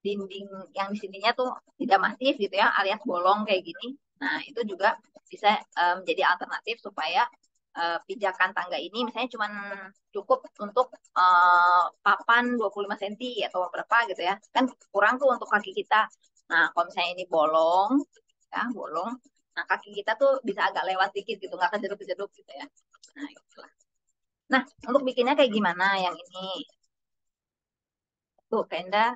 B: dinding yang di sininya tuh tidak masif gitu ya, alias bolong kayak gini. Nah, itu juga bisa menjadi alternatif supaya pijakan tangga ini misalnya cuma cukup untuk papan 25 cm atau berapa gitu ya. Kan kurang tuh untuk kaki kita. Nah, kalau misalnya ini bolong, ya bolong, nah kaki kita tuh bisa agak lewat dikit gitu, nggak kejeduk-kejeduk gitu ya. Nah, itulah. Nah, untuk bikinnya kayak gimana yang ini? Tuh, Kenda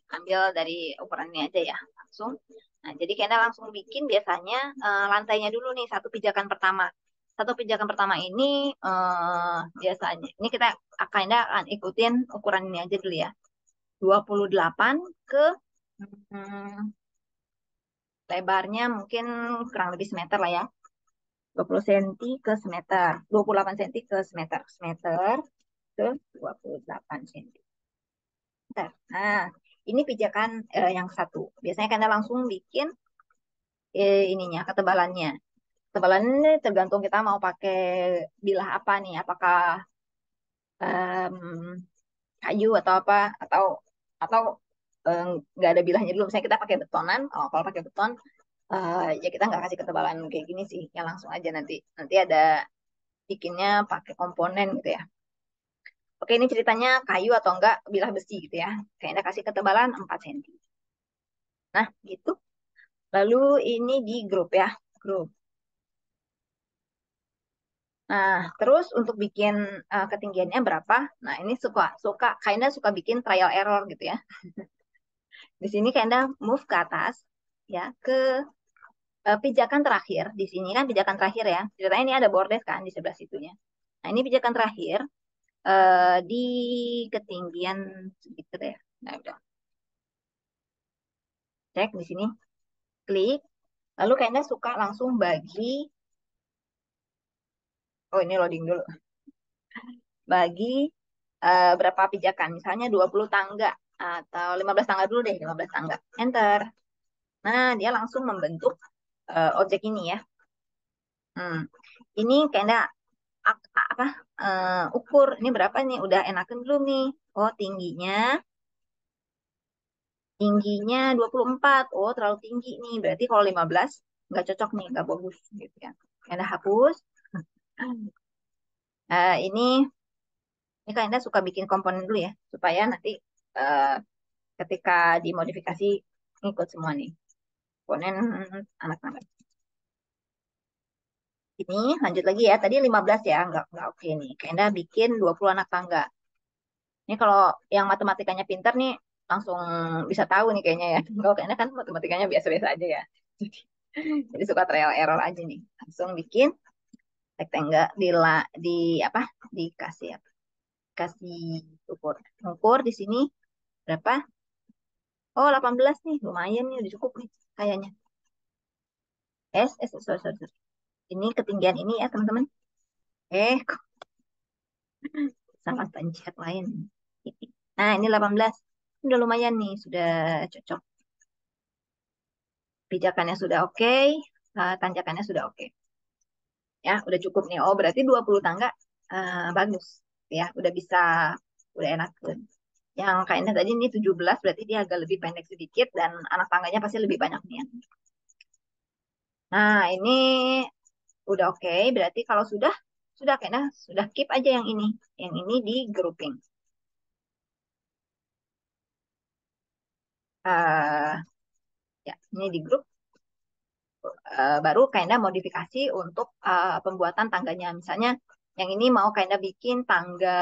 B: ambil dari ukuran ini aja ya, langsung. Nah, jadi Kenda langsung bikin biasanya lantainya dulu nih, satu pijakan pertama. Satu pijakan pertama ini biasanya, ini Kenda akan ikutin ukuran ini aja dulu ya. 28 ke hmm, lebarnya mungkin kurang lebih semeter lah ya. 20 cm ke semeter. 28 cm ke semeter. Semeter ke 28 cm. Nah, ini pijakan yang satu. Biasanya Kanda langsung bikin ininya, ketebalannya. Ketebalannya tergantung kita mau pakai bilah apa nih. Apakah kayu atau apa, atau eh, nggak ada bilahnya dulu. Misalnya kita pakai betonan. Oh, kalau pakai beton, ya kita nggak kasih ketebalan kayak gini sih. Ya langsung aja nanti ada bikinnya pakai komponen gitu ya. Oke, ini ceritanya kayu atau enggak bilah besi gitu ya. Kayaknya kasih ketebalan 4 cm. Nah, gitu. Lalu ini di grup ya, grup. Nah, terus untuk bikin ketinggiannya berapa? Nah, ini suka suka kayaknya suka bikin trial error gitu ya. Di sini kayaknya move ke atas ya ke pijakan terakhir. Di sini kan pijakan terakhir ya. Ceritanya ini ada bordes kan di sebelah situnya. Nah, ini pijakan terakhir di ketinggian segitu deh. Nah, udah cek di sini, klik. Lalu kayaknya suka langsung bagi. Oh, ini loading dulu. Bagi berapa pijakan? Misalnya 20 tangga atau 15 tangga dulu deh, 15 tangga. Enter. Nah, dia langsung membentuk objek ini ya. Hmm. Ini kayaknya apa ukur ini berapa nih? Udah enakan belum nih? Oh, tingginya 24. Oh, terlalu tinggi nih. Berarti kalau 15 nggak cocok nih, nggak bagus gitu ya. Kayaknya hapus. Ini kayaknya suka bikin komponen dulu ya, supaya nanti eh, ketika dimodifikasi ngikut semua nih komponen anak-anak. Ini lanjut lagi ya, tadi 15 ya, nggak oke nih. Kayaknya bikin 20 anak tangga. Ini kalau yang matematikanya pintar nih, langsung bisa tahu nih kayaknya ya. Kalau kayaknya kan matematikanya biasa-biasa aja ya. Jadi suka trial error aja nih. Langsung bikin rectangle di apa? Dikasih apa? Kasih ukur. Ukur di sini berapa? Oh, 18 nih. Lumayan nih, udah cukup nih kayaknya. Sorry, sorry, sorry. Ini ketinggian ini ya, teman-teman. Kok salah pencet lain. Nah, ini 18. Udah lumayan nih, sudah cocok. Pijakannya sudah oke, tanjakannya sudah oke. Ya, udah cukup nih. Oh, berarti 20 tangga bagus. Ya, udah enak. Yang kayaknya tadi ini 17, berarti dia agak lebih pendek sedikit dan anak tangganya pasti lebih banyak nih. Nah, ini udah oke. Berarti kalau sudah kayaknya sudah keep aja yang ini. Yang ini di grouping. eh ya, ini di grup. Baru kayaknya modifikasi untuk pembuatan tangganya. Misalnya yang ini mau kayaknya bikin tangga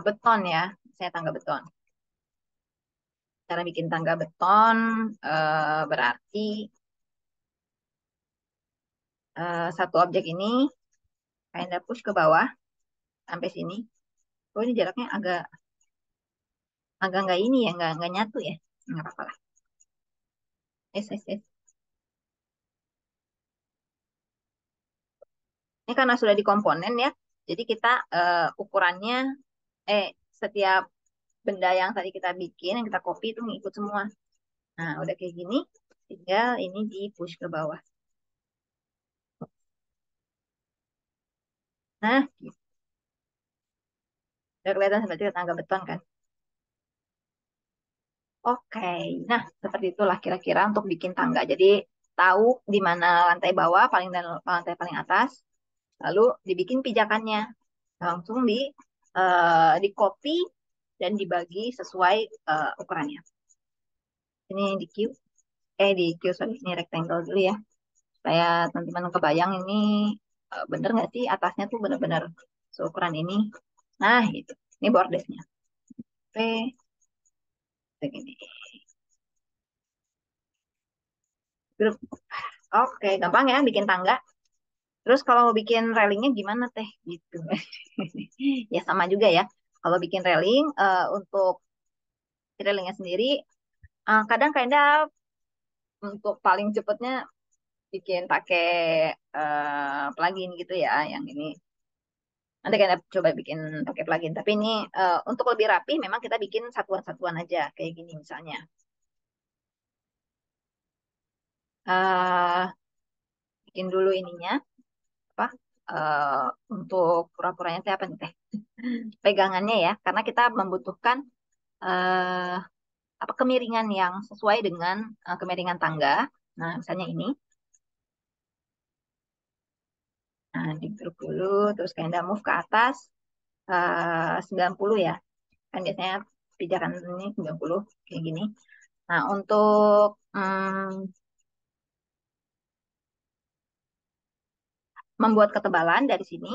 B: beton ya. Saya tangga beton. Cara bikin tangga beton berarti satu objek ini kayaknya push ke bawah sampai sini. Oh, ini jaraknya agak agak nggak ini ya, nggak nyatu ya. Nggak apa-apa lah. Yes. Ini karena sudah di komponen ya, jadi kita ukurannya setiap benda yang tadi kita bikin, yang kita copy itu ngikut semua. Nah, udah kayak gini, tinggal ini di push ke bawah. Nah, gitu. Udah kelihatan seperti tangga beton kan? Oke, nah seperti itulah kira-kira untuk bikin tangga. Jadi tahu di mana lantai bawah, paling dan lantai paling atas, lalu dibikin pijakannya, langsung di copy dan dibagi sesuai ukurannya. Ini di Q, sorry, ini rectangle dulu ya, supaya teman-teman kebayang ini bener nggak sih atasnya tuh bener-bener seukuran ini. Nah, itu. Ini bordesnya. Oke, begini. Grup. Oke, gampang ya bikin tangga. Terus kalau mau bikin railingnya gimana teh? Gitu. Ya sama juga ya. Kalau bikin railing untuk railingnya sendiri, kadang kayaknya untuk paling cepetnya bikin pakai plugin gitu ya. Yang ini nanti kayaknya coba bikin pakai plugin. Tapi ini untuk lebih rapi, memang kita bikin satuan-satuan aja kayak gini misalnya. eh Bikin dulu ininya apa? eh untuk pura-puranya teh apa nih teh? Pegangannya ya, karena kita membutuhkan eh apa kemiringan yang sesuai dengan kemiringan tangga. Nah, misalnya ini. Nah, di grup dulu, terus kayak move ke atas. 90 ya. Kan biasanya pijakan ini 90 kayak gini. Nah, untuk membuat ketebalan dari sini,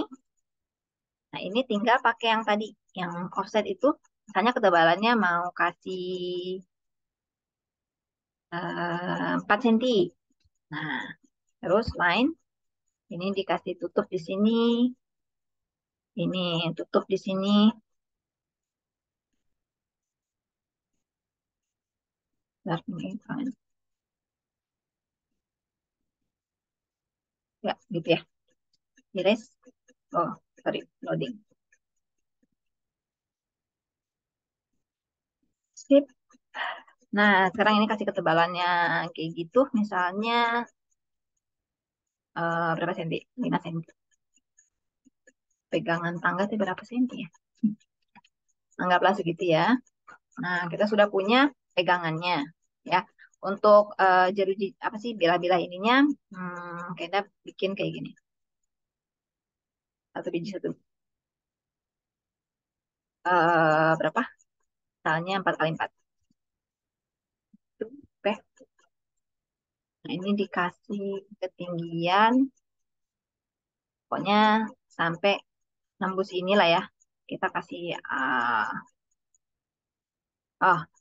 B: nah ini tinggal pakai yang tadi, yang offset itu, misalnya ketebalannya mau kasih 4 cm. Nah, terus line, ini dikasih tutup di sini, ini tutup di sini. Bentar, ini fine. Ya, gitu ya. Iris. Oh, sorry, loading. Sip. Nah, sekarang ini kasih ketebalannya kayak gitu, misalnya berapa senti? 5 senti. Pegangan tangga itu berapa senti ya? Anggaplah segitu ya. Nah, kita sudah punya pegangannya ya. Untuk jeruji apa sih bilah-bilah ininya, kita bikin kayak gini. Satu biji satu. Berapa? Misalnya 4 kali 4. Oke. Nah, ini dikasih ketinggian, pokoknya sampai nembus inilah ya. Kita kasih,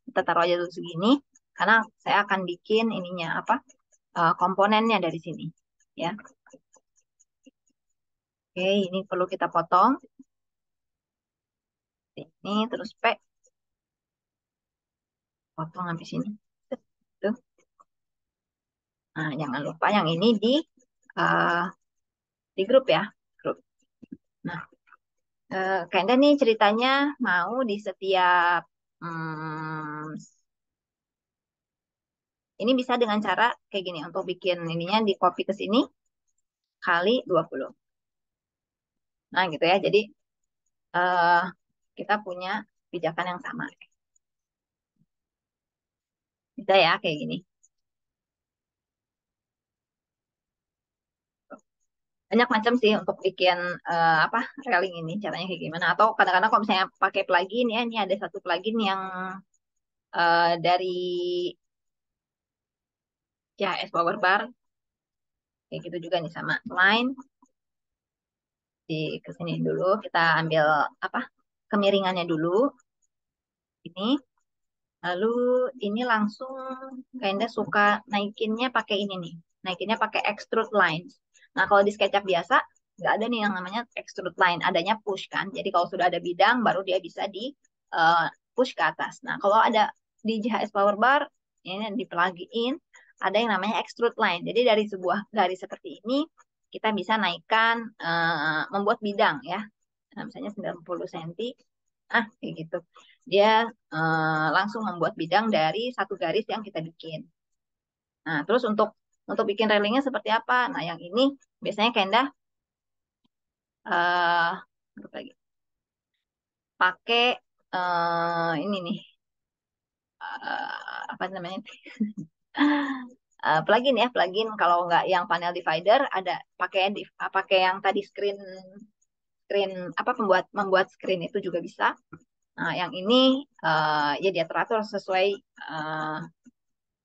B: kita taruh aja dulu segini, karena saya akan bikin ininya apa, komponennya dari sini, ya. Oke, ini perlu kita potong. Ini terus potong habis sini. Tuh. Nah, jangan lupa yang ini uh, di grup ya, grup. Nah, Kenda nih ceritanya mau di setiap ini bisa dengan cara kayak gini untuk bikin ininya di copy ke sini kali 20. Nah, gitu ya. Jadi uh, kita punya pijakan yang sama. Bisa ya kayak gini. Banyak macam sih untuk bikin apa railing ini caranya kayak gimana. Atau kadang-kadang kalau misalnya pakai plugin ya, ini ada satu plugin yang dari ya S Power Bar kayak gitu juga nih sama line di kesini dulu kita ambil apa kemiringannya dulu ini lalu ini langsung Kayaknya suka naikinnya pakai ini nih naikinnya pakai extrude lines. Nah kalau di SketchUp biasa nggak ada nih yang namanya extrude line, adanya push kan. Jadi kalau sudah ada bidang baru dia bisa di push ke atas. Nah kalau ada di JHS Power Bar ini di plugin ada yang namanya extrude line. Jadi dari sebuah garis seperti ini kita bisa naikkan membuat bidang ya. Nah, misalnya 90 cm, kayak gitu. Dia langsung membuat bidang dari satu garis yang kita bikin. Nah, terus untuk bikin railingnya seperti apa? Nah, yang ini biasanya Kenda eh lagi pakai ini nih apa namanya? Plugin ya, plugin kalau nggak yang panel divider ada pakai yang tadi screen screen apa membuat screen itu juga bisa. Nah, yang ini ya dia teratur sesuai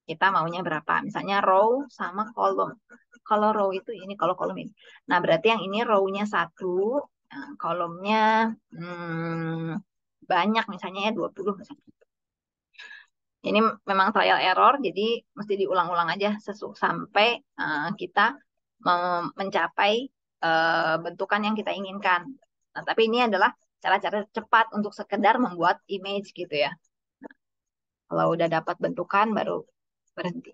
B: kita maunya berapa. Misalnya row sama kolom. Kalau row itu ini, kalau kolom ini. Nah, berarti yang ini row-nya satu, kolomnya banyak misalnya ya 20 misalnya. Ini memang trial error, jadi mesti diulang-ulang aja sampai kita mencapai bentukan yang kita inginkan. Nah, tapi ini adalah cara-cara cepat untuk sekedar membuat image gitu ya. Kalau udah dapat bentukan baru berhenti.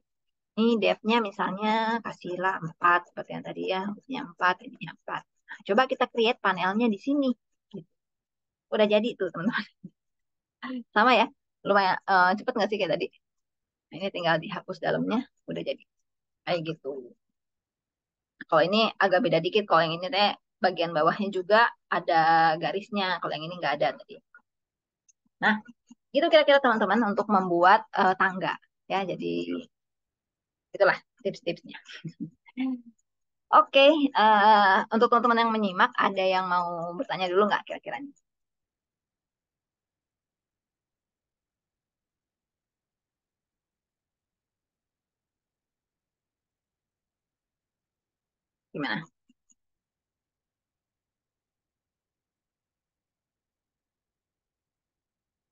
B: Ini depth-nya misalnya kasihlah 4 seperti yang tadi ya. Ini 4, ini 4. Nah, coba kita create panelnya di sini. Gitu. Udah jadi tuh teman-teman. Sama ya. Lumayan cepet nggak sih kayak tadi? Nah, ini tinggal dihapus dalamnya. Udah jadi. Kayak gitu. Kalau ini agak beda dikit. Kalau yang ini teh bagian bawahnya juga ada garisnya. Kalau yang ini nggak ada tadi. Nah, itu kira-kira teman-teman untuk membuat tangga. Ya, jadi itulah tips-tipsnya. Oke, untuk teman-teman yang menyimak, ada yang mau bertanya dulu nggak kira-kira? Gimana?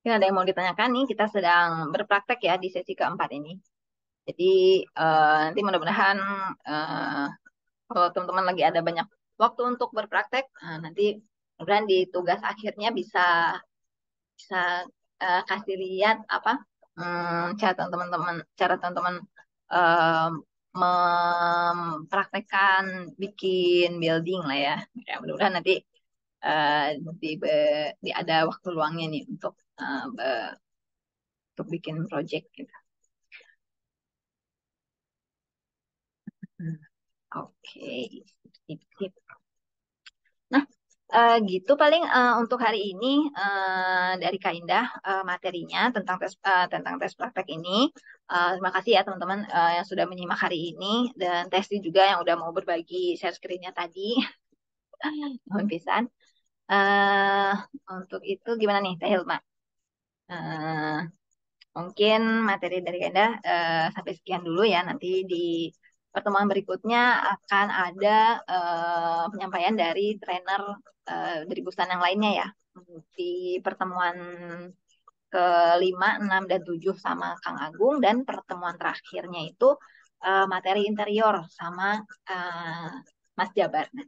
B: Mungkin ada yang mau ditanyakan nih, kita sedang berpraktek ya di sesi keempat ini. Jadi nanti mudah-mudahan eh, kalau teman-teman lagi ada banyak waktu untuk berpraktek, nanti mudah-mudahan di tugas akhirnya bisa bisa kasih lihat apa cara teman-teman eh, mempraktekkan bikin building lah ya. Ya mudah-mudahan nanti eh, ada waktu luangnya nih untuk bikin project gitu. Hmm, Oke, Sip, sip. Nah, gitu paling untuk hari ini dari Kak Indah materinya tentang tes praktek ini. Terima kasih ya teman-teman yang sudah menyimak hari ini dan Testi juga yang udah mau berbagi share screen-nya tadi. Mohon pisan. Eh, untuk itu gimana nih, Teh Hilma? Eh, Mungkin materi dari Anda sampai sekian dulu ya. Nanti di pertemuan berikutnya akan ada penyampaian dari trainer dari busana yang lainnya ya. Di pertemuan ke-5, 6, dan 7 sama Kang Agung. Dan pertemuan terakhirnya itu materi interior sama eh, Mas Jabar. Nah,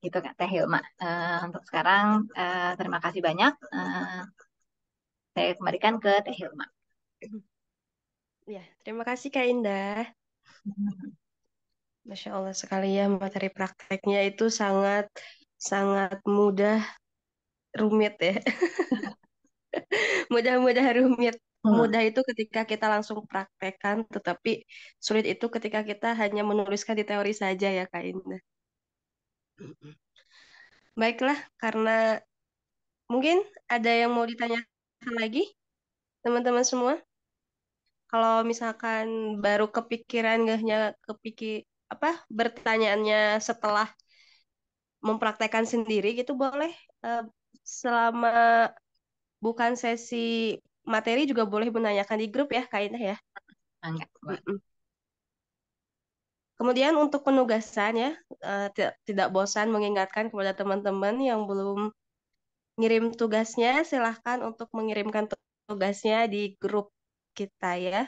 B: gitu Kak Teh Hilma. Untuk sekarang terima kasih banyak. Saya kembalikan ke Teh Hilma.
A: Ya, terima kasih Kak Indah. Masya Allah sekali ya, materi prakteknya itu sangat sangat mudah rumit ya. Mudah-mudah rumit.
B: Hmm.
A: Mudah itu ketika kita langsung praktekkan, tetapi sulit itu ketika kita hanya menuliskan di teori saja ya Kak Indah. Baiklah, karena mungkin ada yang mau ditanyakan lagi, teman-teman semua. Kalau misalkan baru kepikiran, gaknya kepikir apa bertanyaannya setelah mempraktekkan sendiri gitu boleh eh, selama bukan sesi materi juga boleh menanyakan di grup ya Kak Indah ya.
B: Enggak.
A: Mm-mm. Kemudian untuk penugasan ya, tidak bosan mengingatkan kepada teman-teman yang belum ngirim tugasnya, silahkan untuk mengirimkan tugasnya di grup kita ya.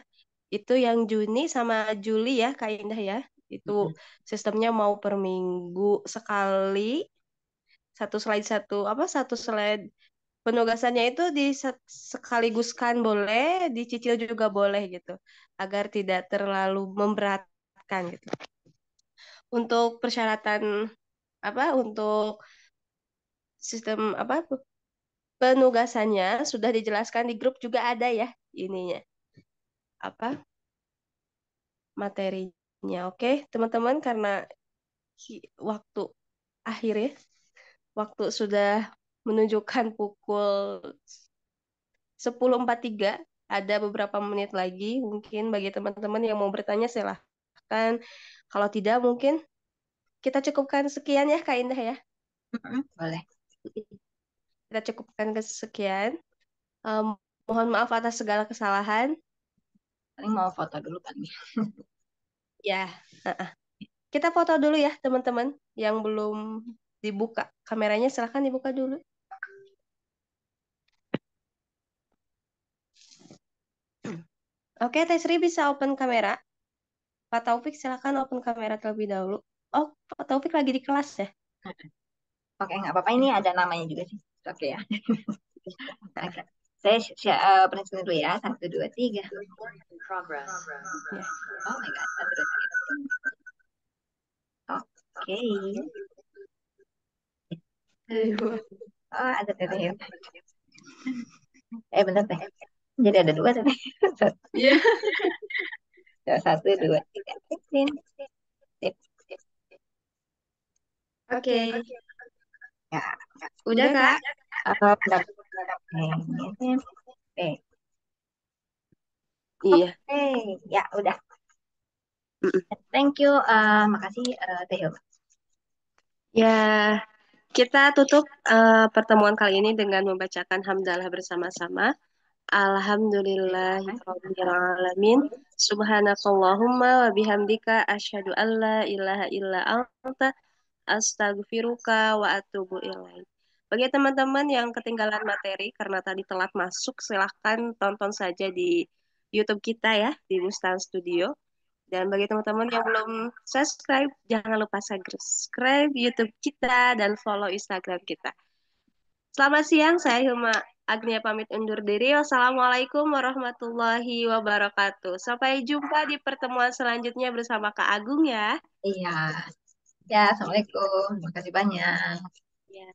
A: Itu yang Juni sama Juli ya, Kak Indah ya. Itu
B: Mm-mm.
A: sistemnya mau per minggu sekali, satu slide penugasannya itu sekaliguskan boleh, dicicil juga boleh gitu, agar tidak terlalu memberatkan gitu. Untuk persyaratan untuk sistem penugasannya sudah dijelaskan di grup juga ada ya ininya apa materinya. Oke, teman-teman karena waktu akhir ya, waktu sudah menunjukkan pukul 10.43, ada beberapa menit lagi. Mungkin bagi teman-teman yang mau bertanya silahkan. Kalau tidak mungkin kita cukupkan sekian ya Kak Indah ya.
B: Boleh.
A: Kita cukupkan ke sekian. Em, Mohon maaf atas segala kesalahan.
B: Paling mau foto dulu kan.
A: Ya, kita foto dulu ya teman-teman yang belum dibuka kameranya, silahkan dibuka dulu. Oke, Teh Sri bisa open kamera. Pak Taufik silahkan open kamera terlebih dahulu. Oh, Pak Taufik lagi di kelas ya?
B: Oke, nggak apa-apa. Ini ada namanya juga sih. Oke ya.
A: Nah,
B: Oke. Saya print screen dulu ya. 1, 2, 3.
A: ya.
B: Oh my God. 1, 2, 3. Oke.
A: Aduh.
B: Oh, ada teteh. Bentar teh. Jadi ada 2 teteh.
A: Iya.
B: 1, 2, 3. Print. Sip.
A: Oke.
B: Ya. Udah
A: Udah,
B: Kak?
A: Kak?
B: Bentar. Oke.
A: Iya.
B: Oke. Ya, udah.
A: Mm-mm.
B: Thank you. Makasih Teh Hilma.
A: Ya, kita tutup pertemuan kali ini dengan membacakan hamdalah bersama-sama. Alhamdulillahirrahmanirrahim. Subhanakallahumma wa bihamdika asyhadu an la ilaha illa anta astaghfiruka wa atubu ilaik. Bagi teman-teman yang ketinggalan materi karena tadi telat masuk, silahkan tonton saja di YouTube kita ya, di Bustan Studio. Dan bagi teman-teman yang belum subscribe, jangan lupa subscribe YouTube kita dan follow Instagram kita. Selamat siang, saya Hilma Agnia pamit undur diri. Wassalamualaikum warahmatullahi wabarakatuh. Sampai jumpa di pertemuan selanjutnya bersama Kak Agung ya.
B: Iya. Ya, Assalamualaikum. Terima kasih banyak.
A: Ya.